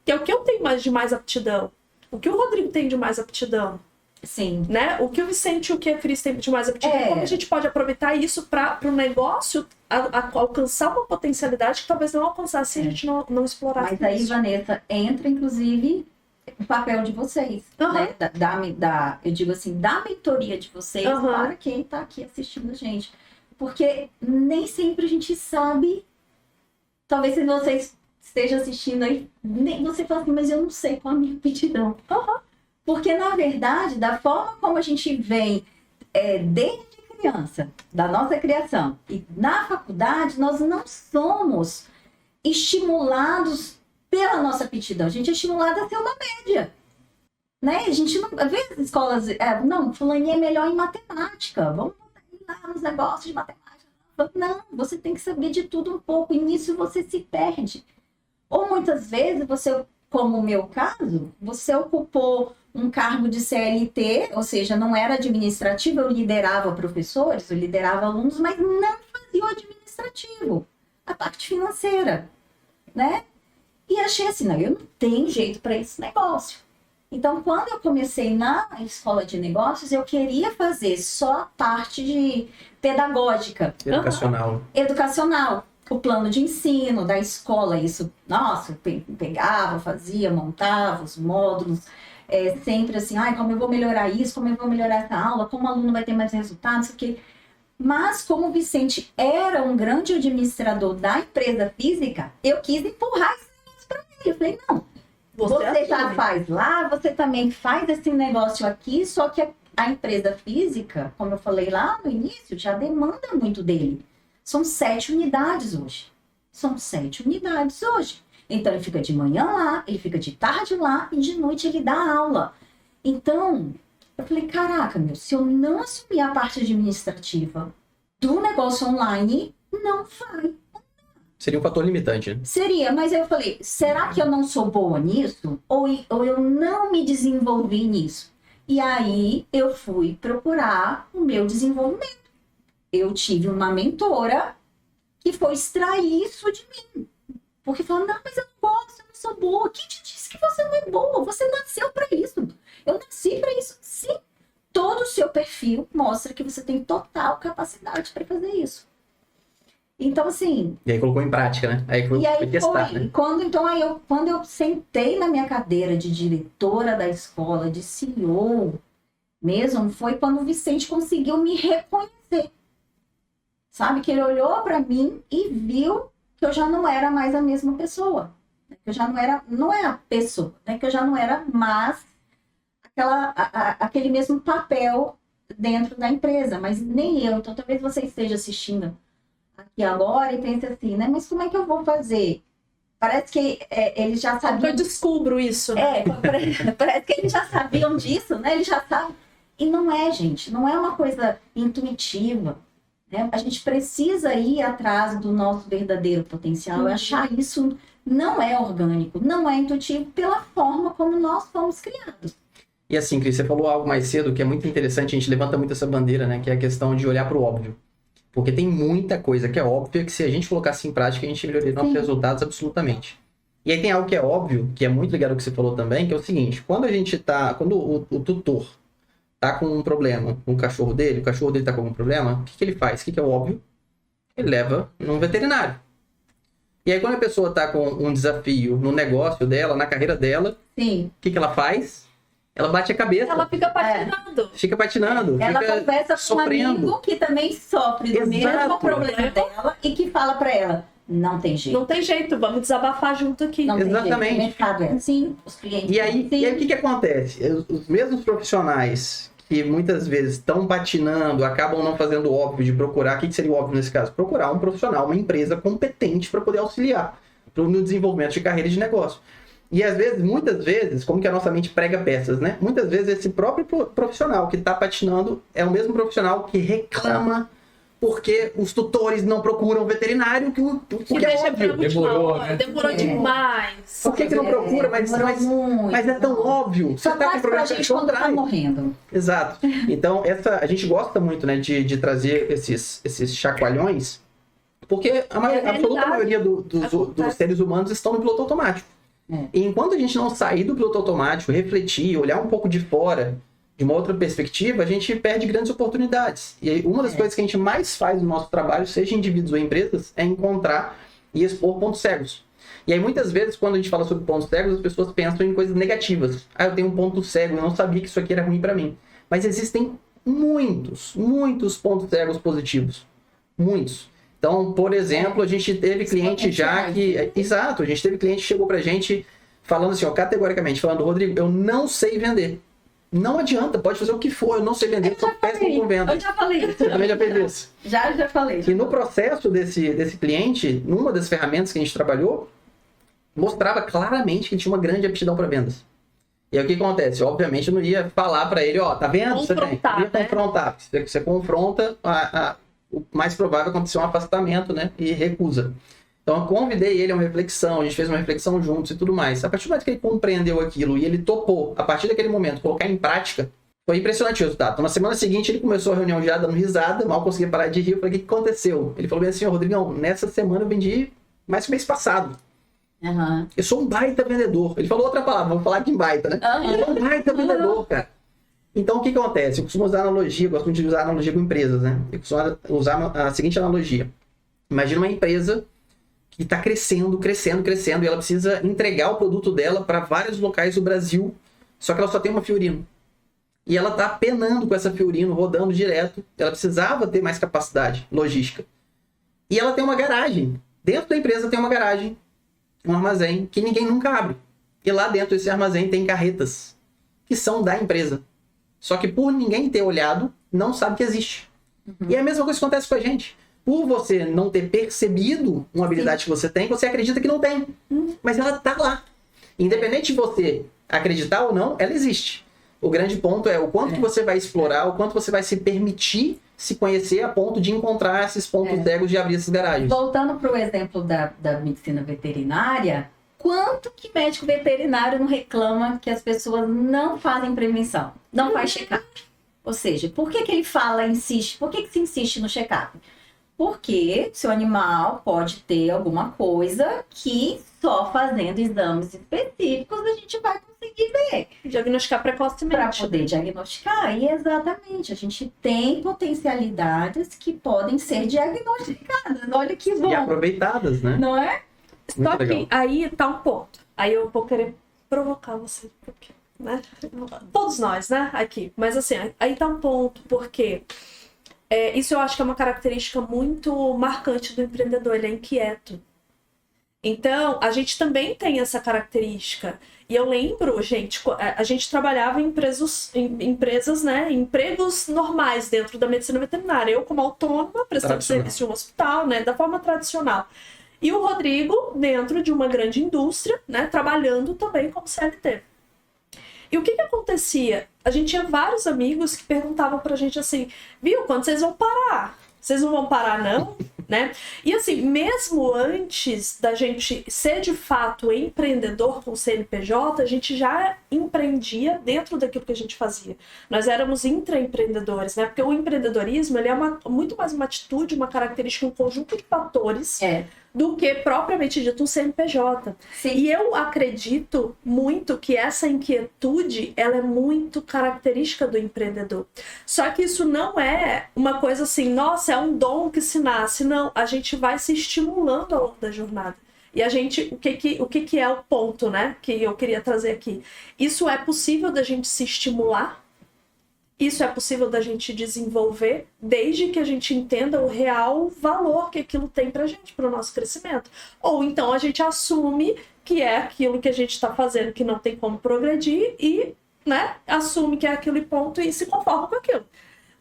que é o que eu tenho de mais aptidão, o que o Rodrigo tem de mais aptidão. Sim. Né? O que o Vicente e o que a Cris tem de mais aptidão, como a gente pode aproveitar isso para o negócio alcançar uma potencialidade que talvez não alcançasse se a gente não explorasse. Mas aí, Vanessa, entra inclusive o papel de vocês, né? Eu digo assim, da mentoria de vocês para quem está aqui assistindo a gente. Porque nem sempre a gente sabe, talvez se vocês estejam assistindo aí, você fala assim, mas eu não sei qual a minha aptidão. Porque, na verdade, da forma como a gente vem desde criança, da nossa criação, e na faculdade, nós não somos estimulados pela nossa aptidão. A gente é estimulado a ter uma média. Né? A gente não... Às vezes, escolas... não, fulaninha é melhor em matemática. Vamos ir lá nos negócios de matemática. Não, você tem que saber de tudo um pouco. E nisso você se perde. Ou, muitas vezes, você... Como o meu caso, você ocupou um cargo de CLT, ou seja, não era administrativo, eu liderava professores, eu liderava alunos, mas não fazia o administrativo, a parte financeira, né? E achei assim, não, eu não tenho jeito para esse negócio. Então, quando eu comecei na escola de negócios, eu queria fazer só a parte de pedagógica. Educacional. O plano de ensino da escola, isso, nossa, eu pegava, fazia, montava os módulos, sempre assim, como eu vou melhorar isso, como eu vou melhorar essa aula, como o aluno vai ter mais resultados, porque... Mas como o Vicente era um grande administrador da empresa física, eu quis empurrar isso para ele. Eu falei, não, Você já faz lá, você também faz esse negócio aqui, só que a empresa física, como eu falei lá no início, já demanda muito dele. São 7 unidades hoje. Então, ele fica de manhã lá, ele fica de tarde lá e de noite ele dá aula. Então, eu falei, caraca, se eu não assumir a parte administrativa do negócio online, não vai. Seria um fator limitante, né? Seria, mas eu falei, será que eu não sou boa nisso? Ou eu não me desenvolvi nisso? E aí, eu fui procurar o meu desenvolvimento. Eu tive uma mentora que foi extrair isso de mim. Porque falou, não, mas eu não gosto, eu não sou boa. Quem te disse que você não é boa? Você nasceu para isso. Eu nasci para isso. Sim, todo o seu perfil mostra que você tem total capacidade para fazer isso. Então, assim... E aí colocou em prática, né? Aí foi testar, né? Quando eu sentei na minha cadeira de diretora da escola, de CEO mesmo, foi quando o Vicente conseguiu me reconhecer. Sabe? Que ele olhou para mim e viu que eu já não era mais a mesma pessoa. Que eu já não era... Não é a pessoa, né? Que eu já não era mais aquele mesmo papel dentro da empresa. Mas nem eu. Então, talvez você esteja assistindo aqui agora e pense assim, né? Mas como é que eu vou fazer? Parece que eles já sabiam... Eu descubro isso, né? Parece que eles já sabiam disso, né? Eles já sabem. E não é, gente. Não é uma coisa intuitiva, né? A gente precisa ir atrás do nosso verdadeiro potencial. Achar isso não é orgânico, não é intuitivo pela forma como nós fomos criados. E assim, Cris, você falou algo mais cedo que é muito interessante, a gente levanta muito essa bandeira, né? Que é a questão de olhar para o óbvio. Porque tem muita coisa que é óbvia que se a gente colocasse em prática, a gente melhoraria nossos resultados absolutamente. E aí tem algo que é óbvio, que é muito ligado ao que você falou também, que é o seguinte, quando o tutor tá com um problema com o cachorro dele tá com algum problema, o que ele faz? O que é óbvio? Ele leva num veterinário. E aí quando a pessoa tá com um desafio no negócio dela, na carreira dela, o que ela faz? Ela bate a cabeça. Ela fica patinando. Fica patinando. Ela fica conversa sofrendo. com um amigo que também sofre do mesmo problema dela e que fala pra ela, não tem jeito. Não tem jeito, vamos desabafar junto aqui. Não Exatamente. Tem jeito. O mercado é assim, os clientes E aí o que acontece? Os mesmos profissionais que muitas vezes estão patinando, acabam não fazendo o óbvio de procurar, o que seria o óbvio nesse caso? Procurar um profissional, uma empresa competente para poder auxiliar no desenvolvimento de carreira e de negócio. E às vezes, muitas vezes, como que a nossa mente prega peças, né? Muitas vezes esse próprio profissional que está patinando é o mesmo profissional que reclama porque os tutores não procuram veterinário, que deixa é óbvio. Demorou, né? Demorou demais. Por que não procura? Mas é tão óbvio. Você Só tá com faz pra problema gente quando tá morrendo. Exato. Então, a gente gosta muito, né, de trazer esses chacoalhões, porque a absoluta maioria dos seres humanos estão no piloto automático. E enquanto a gente não sair do piloto automático, refletir, olhar um pouco de fora, de uma outra perspectiva, a gente perde grandes oportunidades. E aí, uma das coisas que a gente mais faz no nosso trabalho, seja indivíduos ou empresas, é encontrar e expor pontos cegos. E aí, muitas vezes, quando a gente fala sobre pontos cegos, as pessoas pensam em coisas negativas. Eu tenho um ponto cego, eu não sabia que isso aqui era ruim para mim. Mas existem muitos pontos cegos positivos. Muitos. Então, por exemplo, a gente teve cliente já que... Exato, a gente teve cliente que chegou pra gente falando assim, categoricamente, falando, Rodrigo, eu não sei vender. Não adianta, pode fazer o que for, eu não sei vender, sou péssimo com venda. Eu já falei isso. Você também já fez isso? Já falei. E no processo desse cliente, numa das ferramentas que a gente trabalhou, mostrava claramente que ele tinha uma grande aptidão para vendas. E aí o que acontece? Obviamente eu não ia falar para ele, tá vendo? Você tem. Eu ia confrontar. Você confronta, o mais provável é acontecer um afastamento, né? E recusa. Então eu convidei ele a uma reflexão, a gente fez uma reflexão juntos e tudo mais. A partir do momento que ele compreendeu aquilo e ele topou, a partir daquele momento, colocar em prática, foi impressionante o resultado. Então, na semana seguinte ele começou a reunião já dando risada, mal conseguia parar de rir. Eu falei, o que aconteceu? Ele falou bem assim, Rodrigão, nessa semana eu vendi mais que o mês passado. Eu sou um baita vendedor. Ele falou outra palavra, vou falar aqui em baita, né? Eu sou um baita vendedor, cara. Então, o que acontece? Eu costumo usar analogia, gosto muito de usar analogia com empresas, né? Eu costumo usar a seguinte analogia. Imagina uma empresa que está crescendo, e ela precisa entregar o produto dela para vários locais do Brasil, só que ela só tem uma Fiorino. E ela está penando com essa Fiorino, rodando direto. Ela precisava ter mais capacidade logística. E ela tem uma garagem. Dentro da empresa tem uma garagem, um armazém, que ninguém nunca abre. E lá dentro desse armazém tem carretas que são da empresa. Só que por ninguém ter olhado, não sabe que existe. E é a mesma coisa que acontece com a gente. Por você não ter percebido uma habilidade que você tem, você acredita que não tem. Mas ela tá lá. Independente de você acreditar ou não, ela existe. O grande ponto é o quanto que você vai explorar, o quanto você vai se permitir se conhecer a ponto de encontrar esses pontos cegos de abrir essas garagens. Voltando para o exemplo da medicina veterinária, quanto que médico veterinário não reclama que as pessoas não fazem prevenção, não faz check-up? Ou seja, por que ele insiste, por que se insiste no check-up? Porque seu animal pode ter alguma coisa que só fazendo exames específicos a gente vai conseguir ver. Diagnosticar precocemente. Para poder diagnosticar. E exatamente, a gente tem potencialidades que podem ser diagnosticadas. Olha que bom. E aproveitadas, né? Não é? Muito Só que legal. aí tá um ponto. Aí eu vou querer provocar você, porque, né? Todos nós, né? Aqui. Mas assim, aí tá um ponto, porque isso eu acho que é uma característica muito marcante do empreendedor, ele é inquieto. Então, a gente também tem essa característica. E eu lembro, gente, a gente trabalhava em empresas, né, em empregos normais dentro da medicina veterinária. Eu, como autônoma, prestando serviço em um hospital, né, da forma tradicional. E o Rodrigo, dentro de uma grande indústria, né, trabalhando também como CLT. E o que acontecia? A gente tinha vários amigos que perguntavam pra gente assim, viu, quando vocês vão parar? Vocês não vão parar, não? Né? E assim, mesmo antes da gente ser de fato empreendedor com CNPJ, a gente já empreendia dentro daquilo que a gente fazia. Nós éramos intraempreendedores, né? Porque o empreendedorismo ele é muito mais uma atitude, uma característica, um conjunto de fatores do que propriamente dito um CNPJ. Sim. E eu acredito muito que essa inquietude ela é muito característica do empreendedor. Só que isso não é uma coisa assim, nossa, é um dom que se nasce. Não, a gente vai se estimulando ao longo da jornada. E a gente, o que é o ponto, né, que eu queria trazer aqui? Isso é possível da gente se estimular? Isso é possível da gente desenvolver desde que a gente entenda o real valor que aquilo tem pra gente, pro nosso crescimento. Ou então a gente assume que é aquilo que a gente está fazendo que não tem como progredir e, né, assume que é aquele ponto e se conforma com aquilo.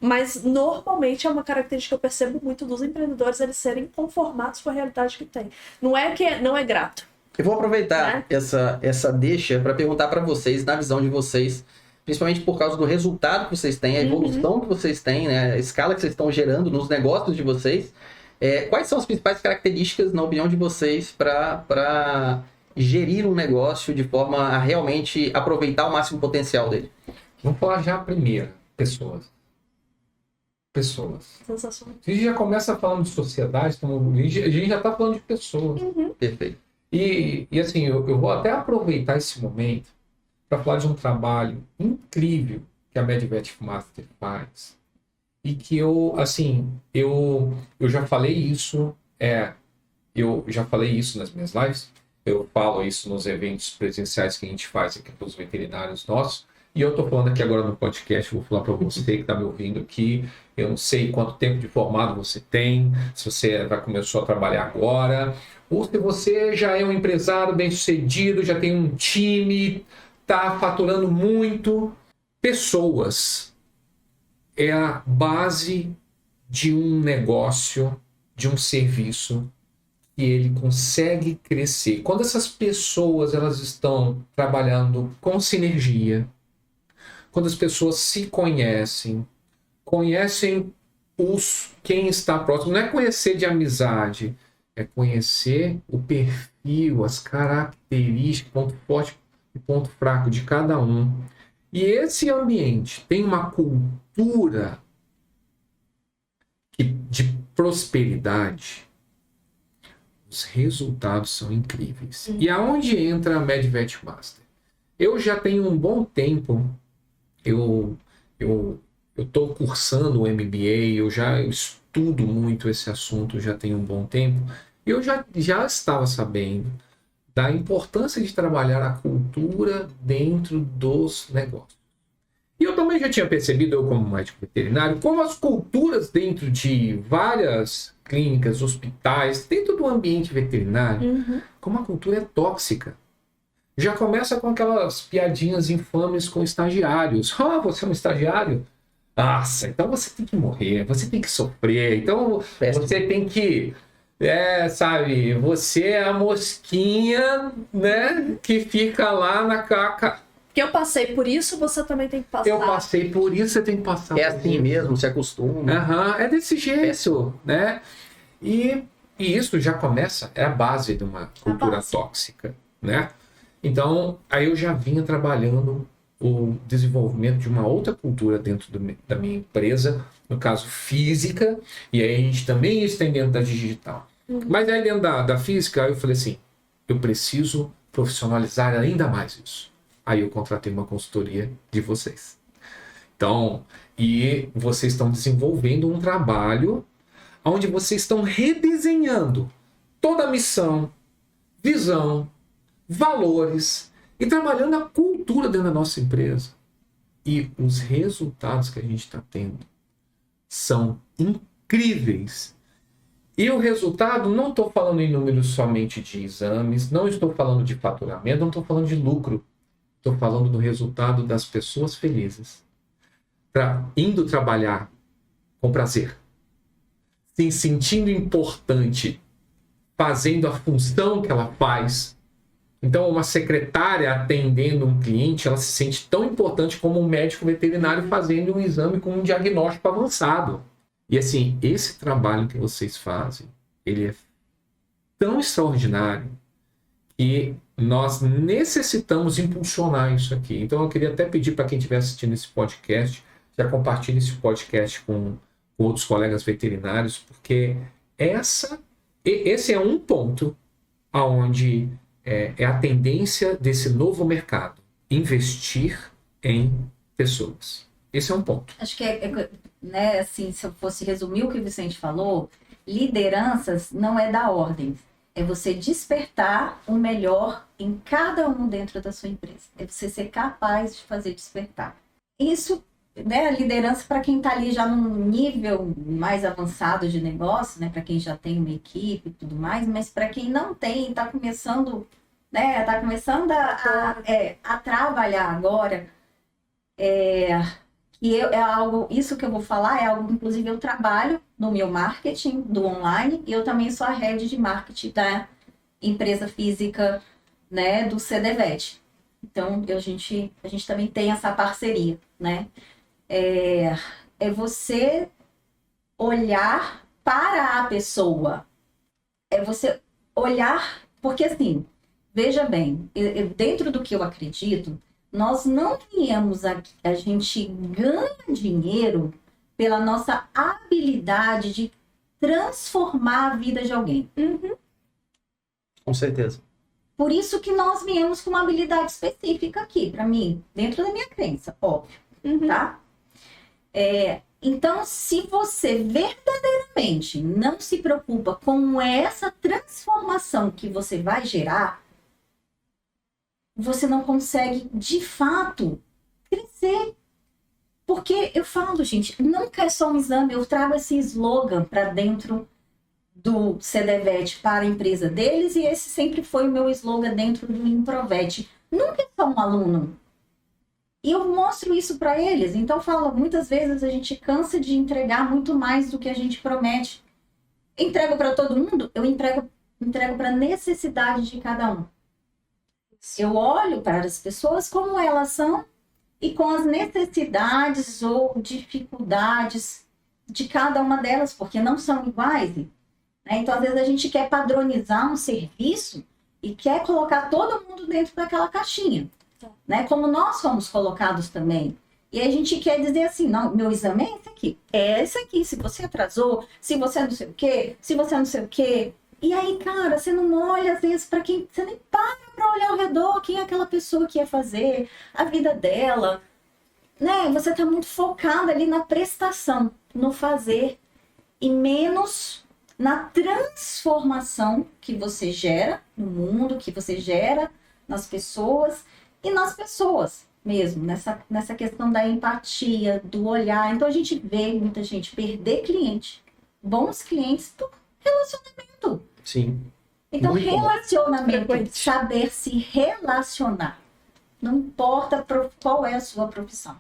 Mas normalmente é uma característica que eu percebo muito dos empreendedores, eles serem conformados com a realidade que tem. Não é que não é grato. Eu vou aproveitar essa deixa para perguntar para vocês, na visão de vocês, principalmente por causa do resultado que vocês têm, a evolução que vocês têm, né, a escala que vocês estão gerando nos negócios de vocês. Quais são as principais características, na opinião de vocês, para gerir um negócio de forma a realmente aproveitar o máximo potencial dele? Vamos falar já a primeira, pessoas. Sensacional. A gente já começa falando de sociedade, então a gente já está falando de pessoas. Perfeito. E assim, eu vou até aproveitar esse momento para falar de um trabalho incrível que a MedVet Master faz. E que eu já falei isso, eu já falei isso nas minhas lives, eu falo isso nos eventos presenciais que a gente faz aqui para os veterinários nossos. E eu estou falando aqui agora no podcast, vou falar para você que está me ouvindo aqui. Eu não sei quanto tempo de formado você tem, se você começou a trabalhar agora, ou se você já é um empresário bem-sucedido, já tem um time, está faturando muito. Pessoas é a base de um negócio, de um serviço, que ele consegue crescer. Quando essas pessoas elas estão trabalhando com sinergia, quando as pessoas se conhecem quem está próximo, não é conhecer de amizade, é conhecer o perfil, as características, ponto forte e ponto fraco de cada um. E esse ambiente tem uma cultura de prosperidade, os resultados são incríveis. E aonde entra a MedVet Master? Eu já tenho um bom tempo, eu estou cursando o MBA, eu já estudo muito esse assunto, já tenho um bom tempo, e eu já estava sabendo da importância de trabalhar a cultura dentro dos negócios. E eu também já tinha percebido, eu como médico veterinário, como as culturas dentro de várias clínicas, hospitais, dentro do ambiente veterinário, como a cultura é tóxica. já começa com aquelas piadinhas infames com estagiários. Ah, você é um estagiário? Nossa, então você tem que morrer, você tem que sofrer, então você tem que... sabe, você é a mosquinha, né, que fica lá na caca. Porque eu passei por isso, você também tem que passar. Eu passei por isso, você tem que passar. É por assim isso. mesmo, se acostuma. É desse jeito, né? E isso já começa, é a base de uma cultura tóxica, né? Então, aí eu já vinha trabalhando o desenvolvimento de uma outra cultura dentro da minha empresa, no caso física, e aí a gente também ia estendendo da digital. Mas aí dentro da física, eu falei assim, eu preciso profissionalizar ainda mais isso. Aí eu contratei uma consultoria de vocês. Então, e vocês estão desenvolvendo um trabalho onde vocês estão redesenhando toda a missão, visão, valores e trabalhando a cultura dentro da nossa empresa. E os resultados que a gente está tendo são incríveis. E o resultado, não estou falando em números somente de exames, não estou falando de faturamento, não estou falando de lucro. Estou falando do resultado das pessoas felizes. Indo trabalhar com prazer. Se sentindo importante, fazendo a função que ela faz. Então, uma secretária atendendo um cliente, ela se sente tão importante como um médico veterinário fazendo um exame com um diagnóstico avançado. E assim, esse trabalho que vocês fazem, ele é tão extraordinário que nós necessitamos impulsionar isso aqui. Então, eu queria até pedir para quem estiver assistindo esse podcast, já compartilhe esse podcast com outros colegas veterinários, porque esse é um ponto onde é a tendência desse novo mercado, investir em pessoas. Esse é um ponto. Acho que né, assim, se eu fosse resumir o que o Vicente falou, lideranças não é dar ordens, é você despertar o melhor em cada um dentro da sua empresa. É você ser capaz de fazer despertar. Isso, né, a liderança para quem está ali já num nível mais avançado de negócio, né, para quem já tem uma equipe e tudo mais, mas para quem não tem, está começando, né, a trabalhar agora, e é algo, isso que eu vou falar é algo que, inclusive, eu trabalho no meu marketing do online e eu também sou a head de marketing da empresa física, né, do CDVET. Então, a gente também tem essa parceria, né? É você olhar para a pessoa. É você olhar, porque assim, veja bem, dentro do que eu acredito, nós não viemos aqui, a gente ganha dinheiro pela nossa habilidade de transformar a vida de alguém. Com certeza. Por isso que nós viemos com uma habilidade específica aqui, para mim, dentro da minha crença, óbvio, tá? Então, se você verdadeiramente não se preocupa com essa transformação que você vai gerar, você não consegue, de fato, crescer. Porque eu falo, gente, nunca é só um exame. Eu trago esse slogan para dentro do CDVET para a empresa deles e esse sempre foi o meu slogan dentro do Improvet. Nunca é só um aluno. E eu mostro isso para eles. Então, eu falo, muitas vezes a gente cansa de entregar muito mais do que a gente promete. Entrego para todo mundo? Eu entrego para a necessidade de cada um. Eu olho para as pessoas como elas são e com as necessidades ou dificuldades de cada uma delas, porque não são iguais. Né? Então, às vezes, a gente quer padronizar um serviço e quer colocar todo mundo dentro daquela caixinha. Né? Como nós fomos colocados também. E a gente quer dizer assim, não, meu exame é esse aqui. É esse aqui, se você atrasou, se você não sei o quê, se você não sei o quê. E aí, cara, você não olha, às vezes, para quem... Você nem para olhar ao redor, quem é aquela pessoa que ia fazer, a vida dela. Né? Você tá muito focado ali na prestação, no fazer. E menos na transformação que você gera no mundo, que você gera nas pessoas e nas pessoas mesmo. Nessa questão da empatia, do olhar. Então, a gente vê muita gente perder cliente, bons clientes, por relacionamento. Sim. Então, Muito bom. relacionamento, Frequente. saber se relacionar. Não importa qual é a sua profissão.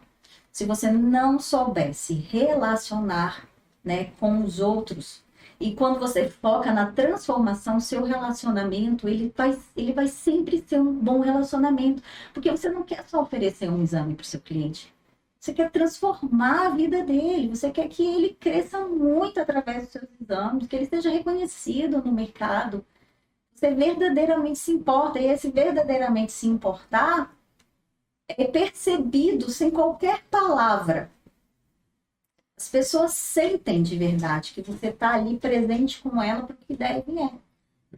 Se você não souber se relacionar, né, com os outros, e quando você foca na transformação, seu relacionamento, ele vai sempre ser um bom relacionamento. Porque você não quer só oferecer um exame para o seu cliente. Você quer transformar a vida dele. Você quer que ele cresça muito através dos seus exames, que ele seja reconhecido no mercado. Você verdadeiramente se importa. E esse verdadeiramente se importar é percebido sem qualquer palavra. As pessoas sentem de verdade que você está ali presente com ela para o que deve é.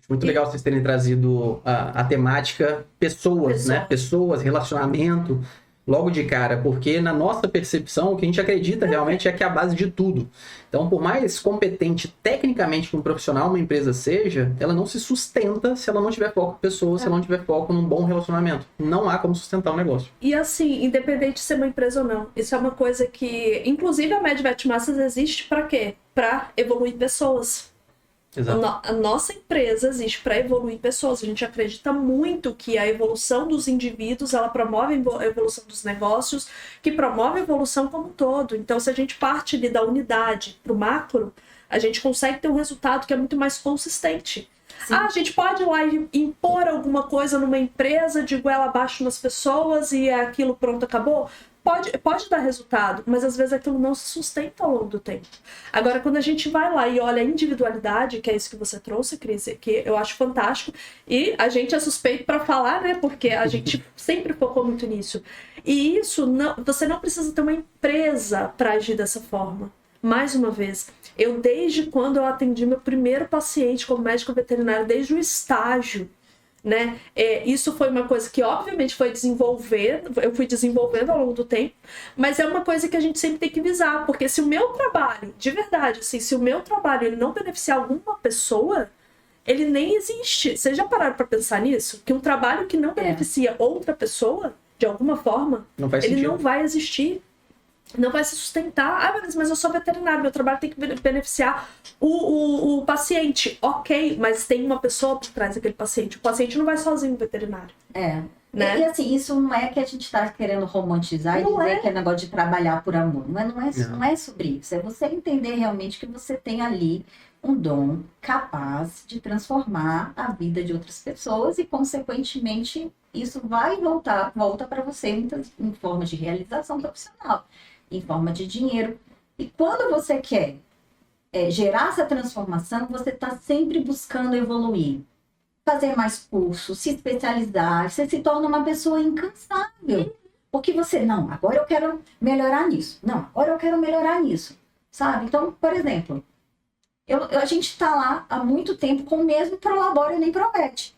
Muito legal vocês terem trazido a temática pessoas, né? Pessoas, relacionamento, logo de cara, porque na nossa percepção, o que a gente acredita realmente é que é a base de tudo. Então, por mais competente tecnicamente que um profissional, uma empresa seja, ela não se sustenta se ela não tiver foco em pessoas, se ela não tiver foco num bom relacionamento. Não há como sustentar um negócio. E assim, independente de ser uma empresa ou não, isso é uma coisa que, inclusive a MedVet Masters existe para quê? Para evoluir pessoas. Exato. A nossa empresa existe para evoluir pessoas. A gente acredita muito que a evolução dos indivíduos, ela promove a evolução dos negócios, que promove a evolução como um todo. Então, se a gente parte ali da unidade para o macro, a gente consegue ter um resultado que é muito mais consistente. Sim. A gente pode ir lá e impor alguma coisa numa empresa de goela abaixo nas pessoas e aquilo pronto, acabou? Pode dar resultado, mas às vezes aquilo não se sustenta ao longo do tempo. Agora, quando a gente vai lá e olha a individualidade, que é isso que você trouxe, Cris, que eu acho fantástico, e a gente é suspeito para falar, né? Porque a gente sempre focou muito nisso. E isso, você não precisa ter uma empresa para agir dessa forma. Mais uma vez, desde quando eu atendi meu primeiro paciente como médico veterinário, desde o estágio, né? Isso foi uma coisa que obviamente eu fui desenvolvendo ao longo do tempo, mas é uma coisa que a gente sempre tem que visar, porque se o meu trabalho, de verdade, assim, se o meu trabalho ele não beneficiar alguma pessoa, ele nem existe. Vocês já pararam para pensar nisso? Que um trabalho que não beneficia outra pessoa, de alguma forma, Não faz ele sentido. não vai existir. Não vai se sustentar. Mas eu sou veterinário, meu trabalho tem que beneficiar o paciente. Ok, mas tem uma pessoa por trás daquele paciente. O paciente não vai sozinho no veterinário. Né? E assim, isso não é que a gente está querendo romantizar e dizer que é negócio de trabalhar por amor. Não é sobre isso. É você entender realmente que você tem ali um dom capaz de transformar a vida de outras pessoas e, consequentemente, isso volta para você em forma de realização profissional, em forma de dinheiro. E quando você quer gerar essa transformação, você está sempre buscando evoluir. Fazer mais cursos, se especializar, você se torna uma pessoa incansável. Porque você, não, agora eu quero melhorar nisso. Não, agora eu quero melhorar nisso. Sabe? Então, por exemplo, a gente está lá há muito tempo com o mesmo Prolabore e nem Provet.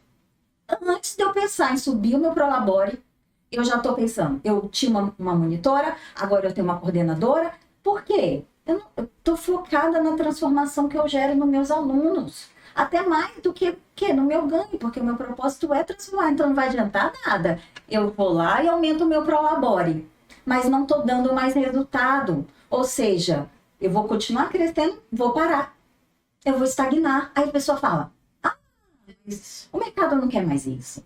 Antes de eu pensar em subir o meu Prolabore, eu já estou pensando, eu tinha uma monitora, agora eu tenho uma coordenadora. Por quê? Eu estou focada na transformação que eu gero nos meus alunos. Até mais do que no meu ganho, porque o meu propósito é transformar, então não vai adiantar nada. Eu vou lá e aumento o meu Prolabore, mas não estou dando mais resultado. Ou seja, eu vou continuar crescendo, vou parar. Eu vou estagnar. Aí a pessoa fala, mas o mercado não quer mais isso.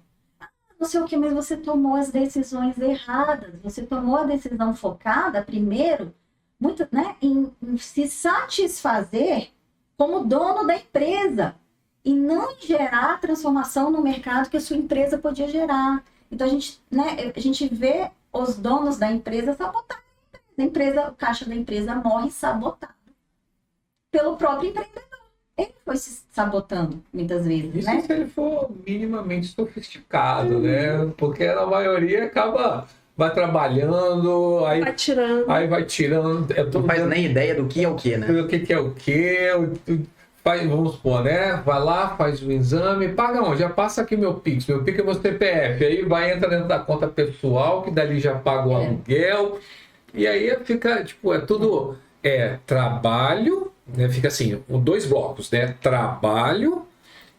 Não sei o que, mas você tomou as decisões erradas. Você tomou a decisão focada, primeiro, muito, né, em se satisfazer como dono da empresa e não em gerar a transformação no mercado que a sua empresa podia gerar. Então a gente vê os donos da empresa sabotar a empresa. O caixa da empresa morre sabotado pelo próprio empreendedor. Ele foi se sabotando muitas vezes, Isso né? se ele for minimamente sofisticado, né? Porque a maioria vai trabalhando, aí vai tirando. Não faz nem ideia do que é o que, né? O que é o que? Vamos supor, né? Vai lá, faz o exame, paga onde? Já passa aqui meu Pix é meu CPF. Aí entra dentro da conta pessoal, que dali já paga o aluguel. E aí fica, é tudo trabalho, né? Fica assim, dois blocos, né? Trabalho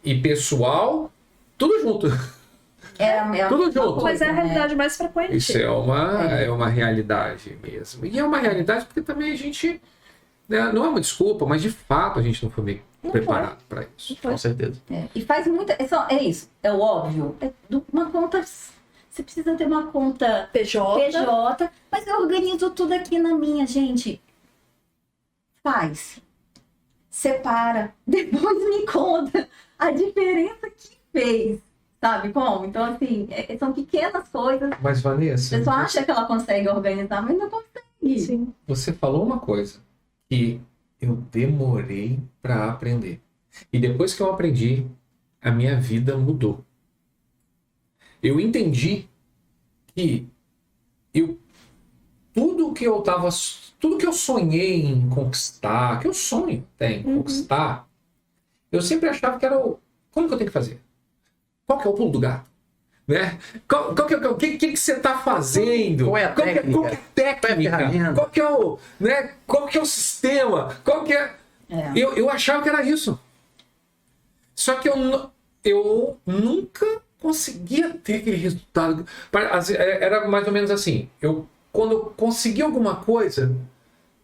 e pessoal, tudo junto. Tudo junto. Mas é a realidade mais frequente. Isso é uma realidade mesmo. E é uma realidade porque também a gente, né, não é uma desculpa, mas de fato a gente não foi preparado para isso. Com certeza. E faz muita... É isso, é o óbvio. Uma conta... Você precisa ter uma conta PJ, mas eu organizo tudo aqui na minha, gente. Faz. Separa. Depois me conta a diferença que fez. Sabe como? Então, assim, são pequenas coisas. Mas, Vanessa... A pessoa acha que ela consegue organizar, mas não consegue. Sim. Você falou uma coisa que eu demorei para aprender. E depois que eu aprendi, a minha vida mudou. Eu entendi que tudo que eu sonhei em conquistar, que eu sonho até em conquistar, eu sempre achava que era como que eu tenho que fazer? Qual que é o pulo do gato? Né? O que você está fazendo? Qual é a técnica? Qual que é a técnica? Qual que é o sistema? Eu achava que era isso. Só que eu nunca conseguia ter aquele resultado. Era mais ou menos assim. Quando eu conseguia alguma coisa,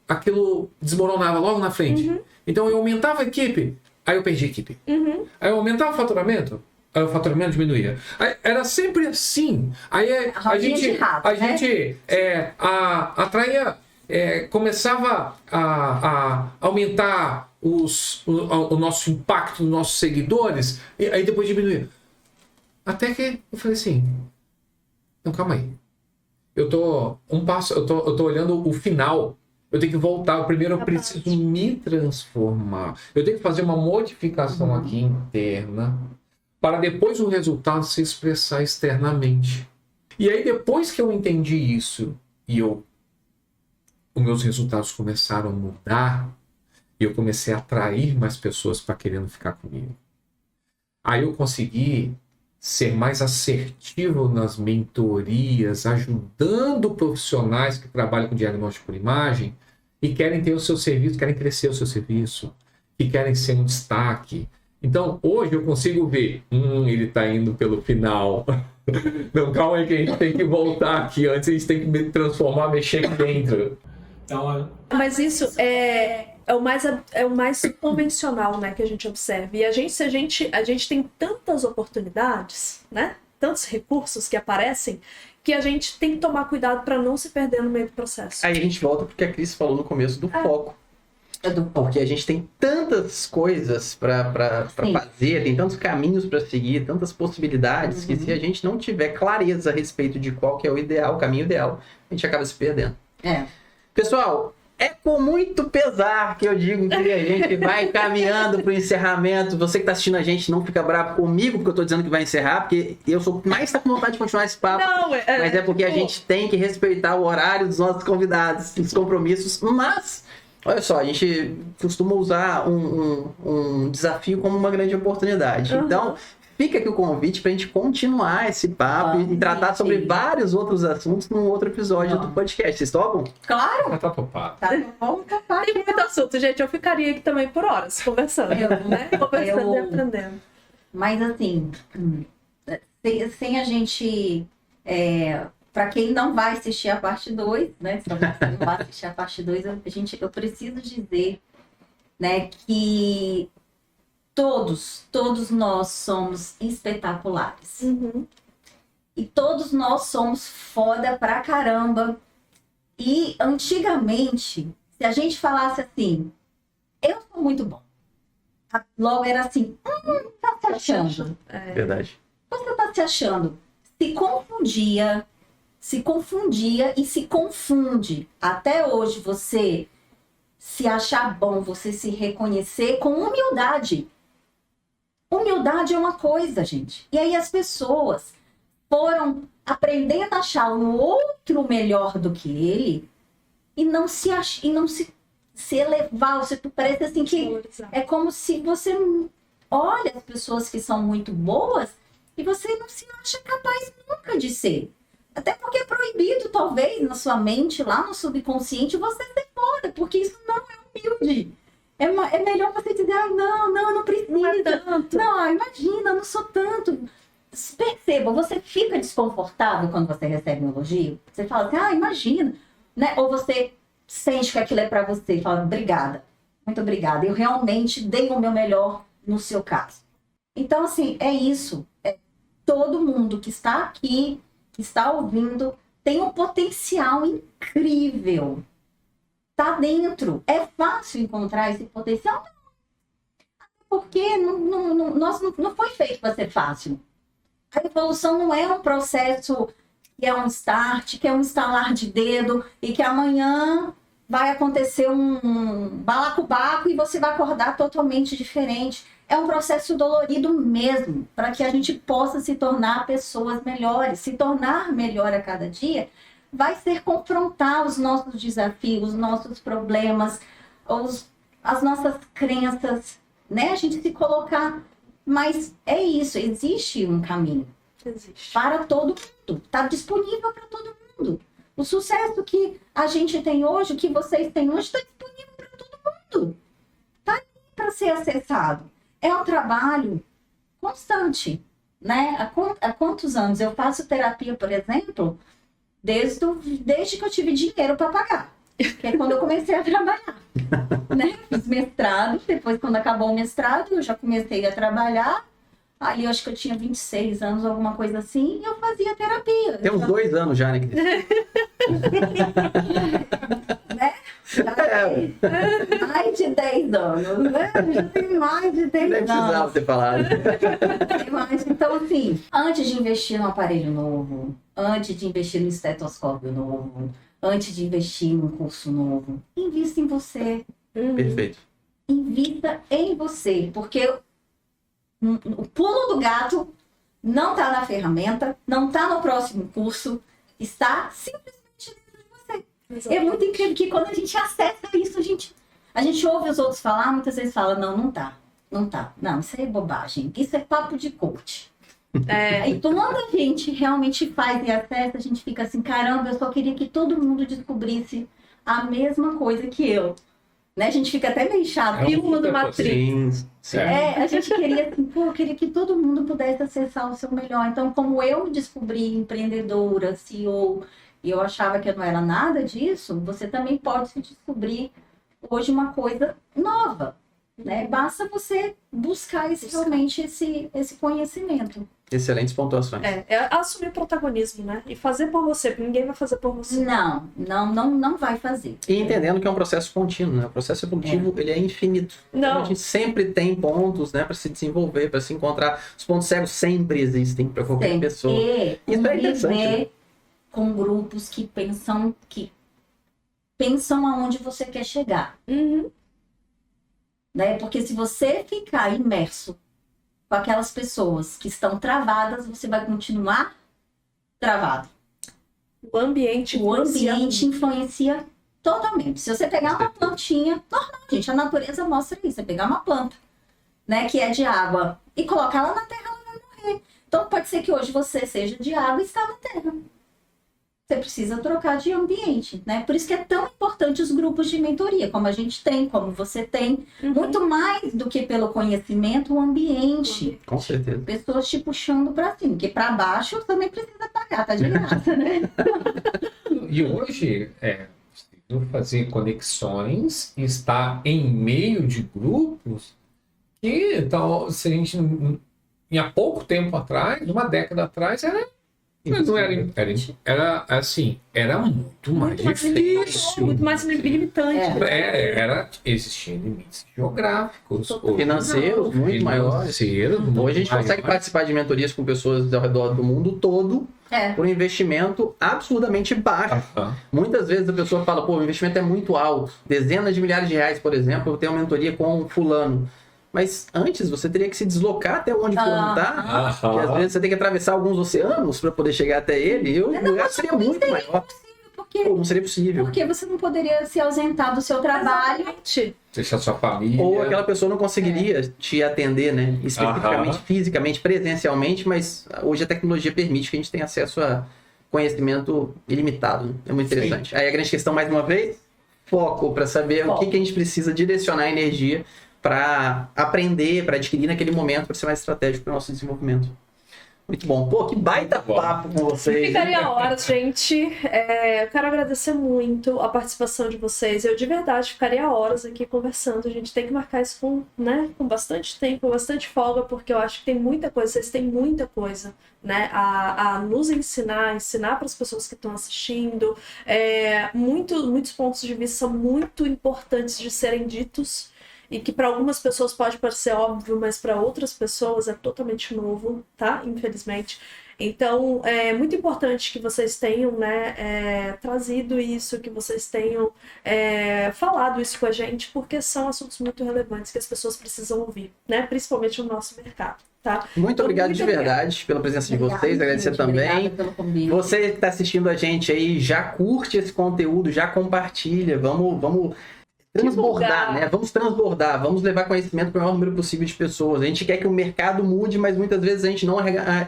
aquilo desmoronava logo na frente. Então eu aumentava a equipe, aí eu perdi a equipe. Aí eu aumentava o faturamento, aí o faturamento diminuía. Aí, era sempre assim. Aí a gente atraía, começava a aumentar o nosso impacto nos nossos seguidores, e aí depois diminuía. Até que eu falei assim, não, calma aí. Eu tô olhando o final. Eu tenho que voltar. Primeiro eu preciso me transformar. Eu tenho que fazer uma modificação aqui interna para depois o resultado se expressar externamente. E aí depois que eu entendi isso e os meus resultados começaram a mudar, e eu comecei a atrair mais pessoas para querendo ficar comigo. Aí eu consegui ser mais assertivo nas mentorias, ajudando profissionais que trabalham com diagnóstico por imagem e querem ter o seu serviço, querem crescer o seu serviço, que querem ser um destaque. Então, hoje eu consigo ver, ele está indo pelo final. Não, calma aí que a gente tem que voltar aqui, antes a gente tem que me transformar, mexer aqui dentro. Então, mas isso é o mais convencional, né, que a gente observa. E a gente tem tantas oportunidades, né? Tantos recursos que aparecem, que a gente tem que tomar cuidado para não se perder no meio do processo. Aí a gente volta porque a Cris falou no começo do foco. Porque a gente tem tantas coisas para fazer, tem tantos caminhos para seguir, tantas possibilidades, que se a gente não tiver clareza a respeito de qual que é o ideal, o caminho ideal, a gente acaba se perdendo. Pessoal, é com muito pesar que eu digo que a gente vai caminhando para o encerramento. Você que está assistindo a gente, não fica bravo comigo porque eu estou dizendo que vai encerrar, porque eu sou mais com vontade de continuar esse papo. Mas é porque a gente tem que respeitar o horário dos nossos convidados, os compromissos. Mas, olha só, a gente costuma usar um desafio como uma grande oportunidade. Então, fica aqui o convite para a gente continuar esse papo e tratar sobre vários outros assuntos num outro episódio do podcast. Vocês topam? Claro! Tá topado. Tá bom, tá. Tem muito assunto, gente. Eu ficaria aqui também por horas conversando, né? Conversando e aprendendo. Mas assim, sem a gente... para quem não vai assistir a parte 2, né? Se você não vai assistir a parte 2, eu preciso dizer, né, que todos nós somos espetaculares. E todos nós somos foda pra caramba. E antigamente, se a gente falasse assim, eu sou muito bom. Logo era assim, tá se achando. Verdade. Você tá se achando. Se confundia e se confunde. Até hoje você se achar bom, você se reconhecer com humildade. Humildade é uma coisa, gente. E aí as pessoas foram aprendendo a achar o outro melhor do que ele e não se elevar. Você parece assim que é como se você olha as pessoas que são muito boas e você não se acha capaz nunca de ser. Até porque é proibido, talvez, na sua mente, lá no subconsciente, você ser foda, porque isso não é humilde. É melhor você dizer, não, eu não preciso. Não é tanto. Não, imagina, eu não sou tanto. Perceba, você fica desconfortável quando você recebe um elogio? Você fala assim, imagina. Né? Ou você sente que aquilo é pra você e fala, obrigada. Muito obrigada. Eu realmente dei o meu melhor no seu caso. Então, assim, é isso. Todo mundo que está aqui, que está ouvindo, tem um potencial incrível. Tá dentro. É fácil encontrar esse potencial? Porque não foi feito para ser fácil. A evolução não é um processo que é um start, que é um estalar de dedo e que amanhã vai acontecer um balacobaco e você vai acordar totalmente diferente. É um processo dolorido mesmo, para que a gente possa se tornar pessoas melhores. Se tornar melhor a cada dia vai ser confrontar os nossos desafios, os nossos problemas, as nossas crenças, né? A gente se colocar. Mas é isso, existe um caminho. Existe. Para todo mundo. Está disponível para todo mundo. O sucesso que a gente tem hoje, o que vocês têm hoje, está disponível para todo mundo. Está aí para ser acessado. É um trabalho constante, né? Há quantos anos eu faço terapia, por exemplo, desde que eu tive dinheiro para pagar. Que é quando eu comecei a trabalhar. Né? Fiz mestrado, depois quando acabou o mestrado, eu já comecei a trabalhar. Ali eu acho que eu tinha 26 anos, alguma coisa assim, e eu fazia terapia. Tem uns 2 anos já, né, Cris? Né? Já tem mais de 10 anos, né? Já tem mais de 10 Nem anos. precisava ter falado. Tem mais. Então, assim, antes de investir num aparelho novo, antes de investir no estetoscópio novo, antes de investir num curso novo, invista em você. Perfeito. Invista em você, porque o pulo do gato não está na ferramenta, não está no próximo curso, está simplesmente dentro de você. Exatamente. É muito incrível que quando a gente acessa isso, a gente ouve os outros falar, muitas vezes fala, não tá. Não, isso aí é bobagem, isso é papo de coach. Aí quando a gente realmente faz e acessa, a gente fica assim, caramba, eu só queria que todo mundo descobrisse a mesma coisa que eu. Né? A gente fica até meio chato. Pílula do Matrix. Sim. A gente queria assim, eu queria que todo mundo pudesse acessar o seu melhor. Então, como eu me descobri empreendedora, CEO, e eu achava que eu não era nada disso, você também pode se descobrir hoje uma coisa nova. Né? Basta você buscar realmente esse conhecimento. Excelentes pontuações. É assumir protagonismo, né? E fazer por você, porque ninguém vai fazer por você. Não vai fazer. E entendendo que é um processo contínuo, né? O processo evolutivo, ele é infinito. Então, a gente sempre tem pontos, né, para se desenvolver, para se encontrar. Os pontos cegos sempre existem para qualquer pessoa. E Isso é interessante. Né? Com grupos que pensam aonde você quer chegar. Né? Porque se você ficar imerso com aquelas pessoas que estão travadas, você vai continuar travado. O ambiente influencia totalmente. Se você pegar uma plantinha, normal, gente, a natureza mostra isso. Você pegar uma planta, né, que é de água, e colocar ela na terra, ela vai morrer. Então pode ser que hoje você seja de água e está na terra. Você precisa trocar de ambiente, né? Por isso que é tão importante os grupos de mentoria, como a gente tem, como você tem. Muito mais do que pelo conhecimento, o ambiente. Com certeza. Pessoas te puxando para cima, porque para baixo você nem precisa pagar, tá de graça, né? E hoje, preciso fazer conexões, estar em meio de grupos que, então, se a gente, há pouco tempo atrás, uma década atrás, mas não era assim, era muito mais difícil. Muito mais limitante. Existiam limites geográficos, Financeiros, muito maiores. Hoje a gente consegue participar de mentorias com pessoas ao redor do mundo todo por um investimento absurdamente baixo. Muitas vezes a pessoa fala, o investimento é muito alto, dezenas de milhares de reais, por exemplo, eu tenho uma mentoria com fulano. Mas antes você teria que se deslocar até onde fulano está, e às vezes você tem que atravessar alguns oceanos para poder chegar até ele, e o lugar seria muito maior. Não seria possível. Porque você não poderia se ausentar do seu trabalho. Deixar sua família. Ou aquela pessoa não conseguiria te atender, né? Especificamente, fisicamente, presencialmente, mas hoje a tecnologia permite que a gente tenha acesso a conhecimento ilimitado. Né? É muito interessante. Sim. Aí a grande questão, mais uma vez, foco para saber o que a gente precisa direcionar a energia para aprender, para adquirir naquele momento, para ser mais estratégico para o nosso desenvolvimento. Muito bom. Pô, que baita Muito bom. papo com vocês. Ficaria horas, gente. Eu quero agradecer muito a participação de vocês. Eu, de verdade, ficaria horas aqui conversando. A gente tem que marcar isso com bastante tempo, bastante folga, porque eu acho que tem muita coisa, vocês têm muita coisa, né, a nos ensinar para as pessoas que estão assistindo. Muitos pontos de vista são muito importantes de serem ditos. E que para algumas pessoas pode parecer óbvio, mas para outras pessoas é totalmente novo, tá? Infelizmente. Então, é muito importante que vocês tenham, né, trazido isso, que vocês tenham falado isso com a gente, porque são assuntos muito relevantes que as pessoas precisam ouvir, né? Principalmente no nosso mercado. Tá? Muito obrigado de verdade pela presença de vocês, agradecer também. Pelo convite. Você que está assistindo a gente aí, já curte esse conteúdo, já compartilha, vamos transbordar, Divulgar. né? Vamos transbordar, vamos levar conhecimento para o maior número possível de pessoas. A gente quer que o mercado mude, mas muitas vezes a gente não arregaça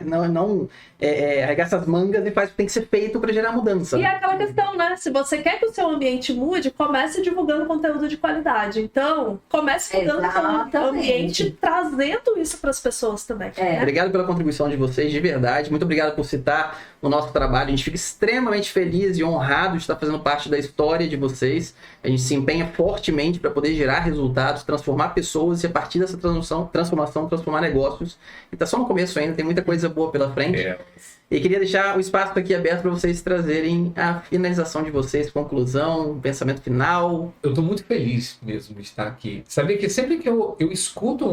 as mangas e faz o que tem que ser feito para gerar mudança. E é aquela questão, né? Se você quer que o seu ambiente mude, comece divulgando conteúdo de qualidade. Então, comece mudando o Exatamente. ambiente, trazendo isso para as pessoas também. Né? Obrigado pela contribuição de vocês, de verdade. Muito obrigado por citar o nosso trabalho. A gente fica extremamente feliz e honrado de estar fazendo parte da história de vocês. A gente se empenha fortemente para poder gerar resultados, transformar pessoas e a partir dessa transformação, transformar negócios. E tá só no começo ainda, tem muita coisa boa pela frente. E queria deixar o espaço aqui aberto para vocês trazerem a finalização de vocês, conclusão, pensamento final. Eu estou muito feliz mesmo de estar aqui. Sabia que sempre que eu escuto,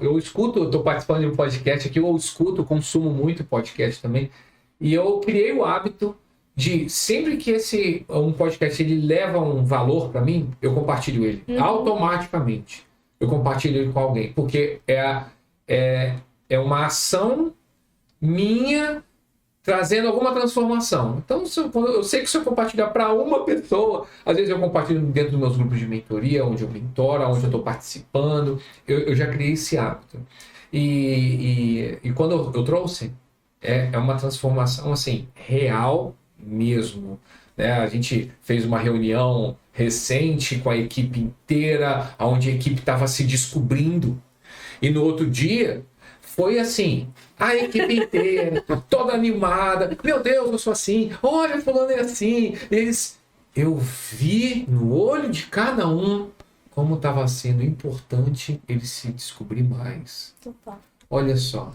eu estou participando de um podcast aqui, eu escuto, consumo muito podcast também, e eu criei o hábito de, sempre que um podcast ele leva um valor para mim, eu compartilho ele. Automaticamente. Eu compartilho ele com alguém, porque é uma ação minha trazendo alguma transformação. Então, eu sei que se eu compartilhar para uma pessoa, às vezes eu compartilho dentro dos meus grupos de mentoria, onde eu mentoro, onde eu estou participando, eu já criei esse hábito. E quando eu trouxe, é uma transformação assim, real mesmo. Né? A gente fez uma reunião recente com a equipe inteira, onde a equipe estava se descobrindo. E no outro dia, foi assim, a equipe inteira, toda animada. Meu Deus, eu sou assim. Olha, fulano é assim. Eu vi no olho de cada um como estava sendo importante ele se descobrir mais. Total. Olha só.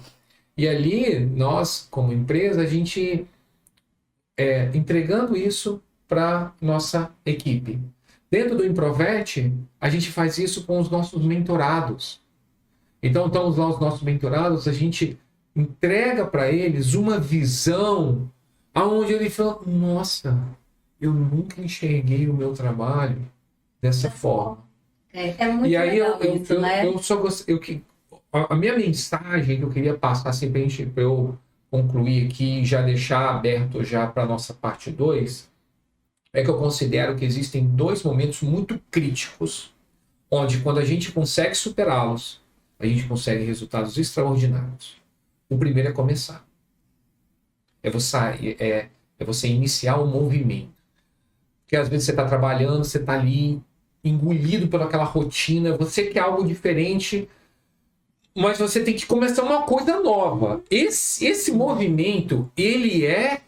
E ali, nós, como empresa, a gente entregando isso para nossa equipe. Dentro do Improvete, a gente faz isso com os nossos mentorados. Então, estamos lá os nossos mentorados, a gente entrega para eles uma visão aonde ele fala, nossa, eu nunca enxerguei o meu trabalho dessa forma. É muito E aí legal isso, né? eu só gostei, a minha mensagem que eu queria passar assim, para eu concluir aqui e já deixar aberto já para a nossa parte 2, é que eu considero que existem 2 momentos muito críticos, onde quando a gente consegue superá-los, a gente consegue resultados extraordinários. O primeiro é começar. É você iniciar um movimento. Porque às vezes você está trabalhando, você está ali engolido por aquela rotina, você quer algo diferente, mas você tem que começar uma coisa nova. Esse movimento, ele é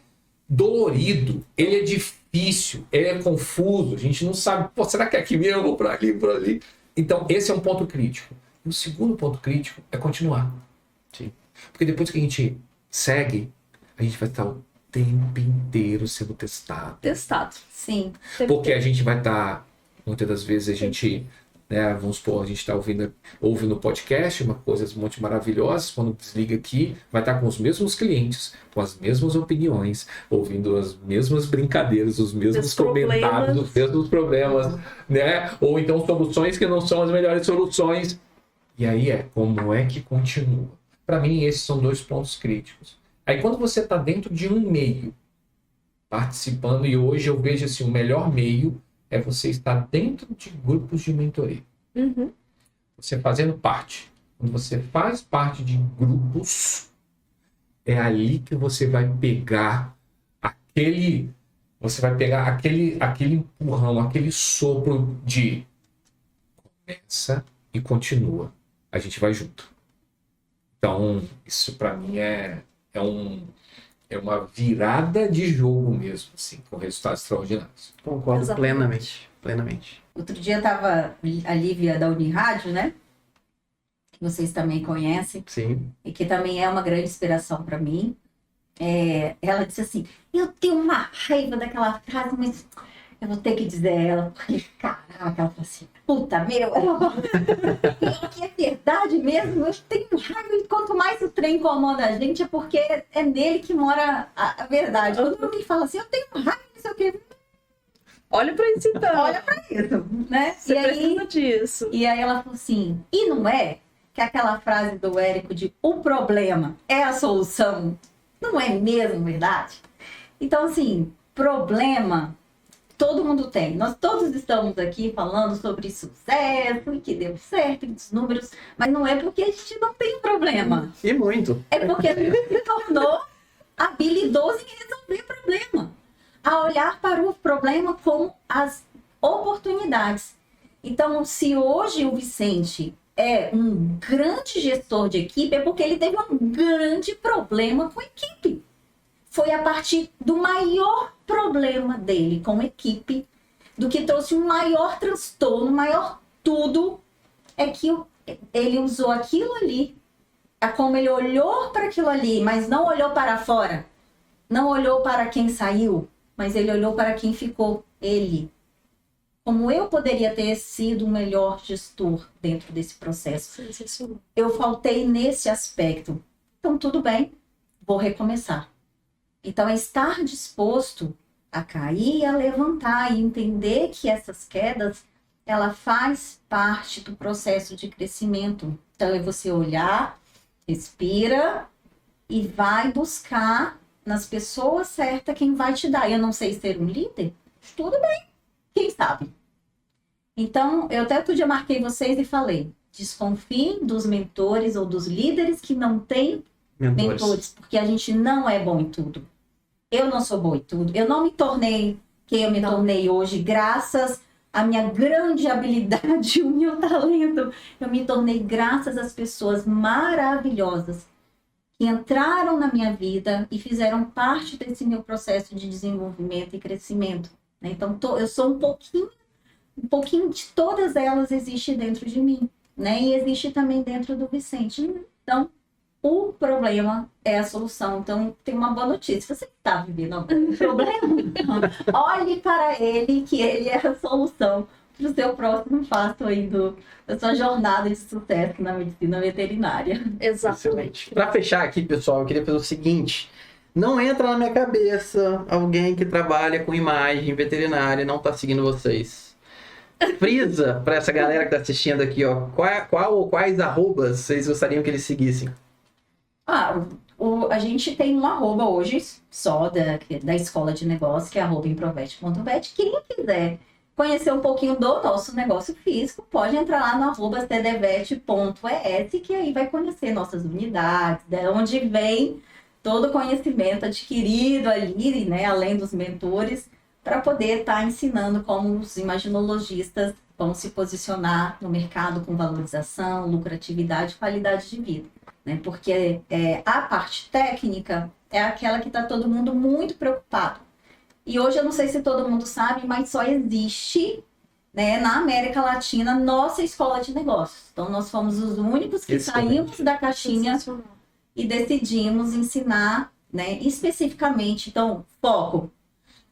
dolorido, ele é difícil, ele é confuso, a gente não sabe, será que é aqui mesmo, ou por ali, por ali? Então, esse é um ponto crítico. O segundo ponto crítico é continuar. Sim. Porque depois que a gente segue, a gente vai estar o tempo inteiro sendo testado. Testado. Sim. Porque a gente vai estar, muitas das vezes a gente, né, vamos supor, a gente está ouvindo o podcast, uma coisa muito maravilhosa, quando desliga aqui, vai estar com os mesmos clientes, com as mesmas opiniões, ouvindo as mesmas brincadeiras, os mesmos comentários, os mesmos problemas, né? Ou então soluções que não são as melhores soluções. E aí como é que continua? Para mim, esses são 2 pontos críticos. Aí quando você está dentro de um meio, participando, e hoje eu vejo assim, o melhor meio é você estar dentro de grupos de mentoria. Você fazendo parte. Quando você faz parte de grupos, é ali que você vai pegar aquele empurrão, aquele sopro de começa e continua. A gente vai junto. Então, isso para mim é é uma virada de jogo mesmo, assim, com resultados extraordinários. Concordo Exatamente. plenamente. Outro dia tava a Lívia da Unirádio, né? Que vocês também conhecem. Sim. E que também é uma grande inspiração para mim. Ela disse assim, eu tenho uma raiva daquela frase, mas eu vou ter que dizer ela, porque caraca, ela falou assim, puta meu, que é verdade mesmo, eu tenho raiva, e quanto mais o trem incomoda a gente, é porque é nele que mora a verdade. Quando alguém fala assim, eu tenho raiva, não sei o quê, Olha pra isso então. olha pra isso, né? Você E aí, precisa disso. e aí ela falou assim, e não é que aquela frase do Érico de o problema é a solução, não é mesmo verdade? Então, assim, problema todo mundo tem. Nós todos estamos aqui falando sobre sucesso, e que deu certo, e dos números, mas não é porque a gente não tem problema. E muito. É porque a gente se tornou habilidoso em resolver problema. A olhar para o problema como as oportunidades. Então, se hoje o Vicente é um grande gestor de equipe, é porque ele teve um grande problema com a equipe. Foi a partir do maior problema dele com a equipe, do que trouxe um maior transtorno, maior tudo, é que ele usou aquilo ali, a como ele olhou para aquilo ali, mas não olhou para fora, não olhou para quem saiu, mas ele olhou para quem ficou, ele. Como eu poderia ter sido um melhor gestor dentro desse processo? Sensacional. Eu faltei nesse aspecto. Então, tudo bem, vou recomeçar. Então, é estar disposto a cair e a levantar e entender que essas quedas, ela faz parte do processo de crescimento. Então, é você olhar, respira e vai buscar nas pessoas certas quem vai te dar. Eu não sei ser um líder? Tudo bem, quem sabe? Então, eu até outro dia marquei vocês e falei, desconfiem dos mentores ou dos líderes que não têm mentores, porque a gente não é bom em tudo. Eu não sou boa em tudo. Eu não me tornei quem eu me tornei hoje, graças à minha grande habilidade, o meu talento. Eu me tornei graças às pessoas maravilhosas que entraram na minha vida e fizeram parte desse meu processo de desenvolvimento e crescimento. Né? Então, eu sou um pouquinho de todas elas existe dentro de mim, né? E existe também dentro do Vicente. Então, o problema é a solução. Então, tem uma boa notícia. Você está vivendo algum problema? Olhe para ele, que ele é a solução para o seu próximo passo aí da sua jornada de sucesso na medicina veterinária. Exatamente. Excelente. Para fechar aqui, pessoal, eu queria fazer o seguinte. Não entra na minha cabeça alguém que trabalha com imagem veterinária e não está seguindo vocês. Frisa para essa galera que está assistindo aqui, ó. Qual ou quais arrobas vocês gostariam que eles seguissem? A gente tem um arroba hoje só da escola de negócio, que é @improvete.vet. Quem quiser conhecer um pouquinho do nosso negócio físico, pode entrar lá no @cdvet.es, que aí vai conhecer nossas unidades, de onde vem todo o conhecimento adquirido ali, né, além dos mentores, para poder estar ensinando como os imaginologistas vão se posicionar no mercado com valorização, lucratividade e qualidade de vida. Né? Porque a parte técnica é aquela que está todo mundo muito preocupado. E hoje eu não sei se todo mundo sabe, mas só existe, né, na América Latina nossa escola de negócios. Então nós fomos os únicos que saímos da caixinha e decidimos ensinar, né, especificamente. Então, foco.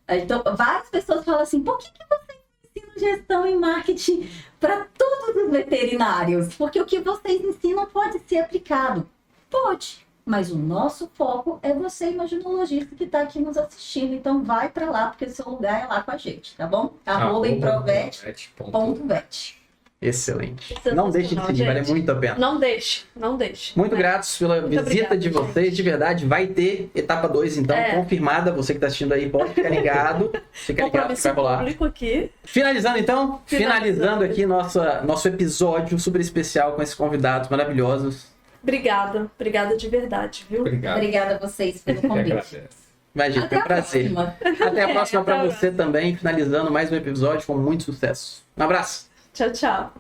Então, várias pessoas falam assim, por que vocês ensinam gestão e marketing para todos os veterinários? Porque o que vocês ensinam pode ser aplicado. Pode, mas o nosso foco é você, imaginologista, que está aqui nos assistindo. Então, vai para lá, porque o seu lugar é lá com a gente, tá bom? @improvete.vet. Excelente. Não deixe de seguir, vale muito a pena. Não deixe. Muito gratos pela visita de vocês, de verdade. Vai ter etapa 2, então, confirmada. Você que está assistindo aí, pode ficar ligado. Fica ligado que vai rolar. Público aqui. Finalizando, então. Finalizando aqui nosso episódio super especial com esses convidados maravilhosos. Obrigada de verdade, viu? Obrigada a vocês pelo convite. Imagina, foi um prazer. Até a próxima para você também. Finalizando mais um episódio com muito sucesso. Um abraço. Tchau, tchau.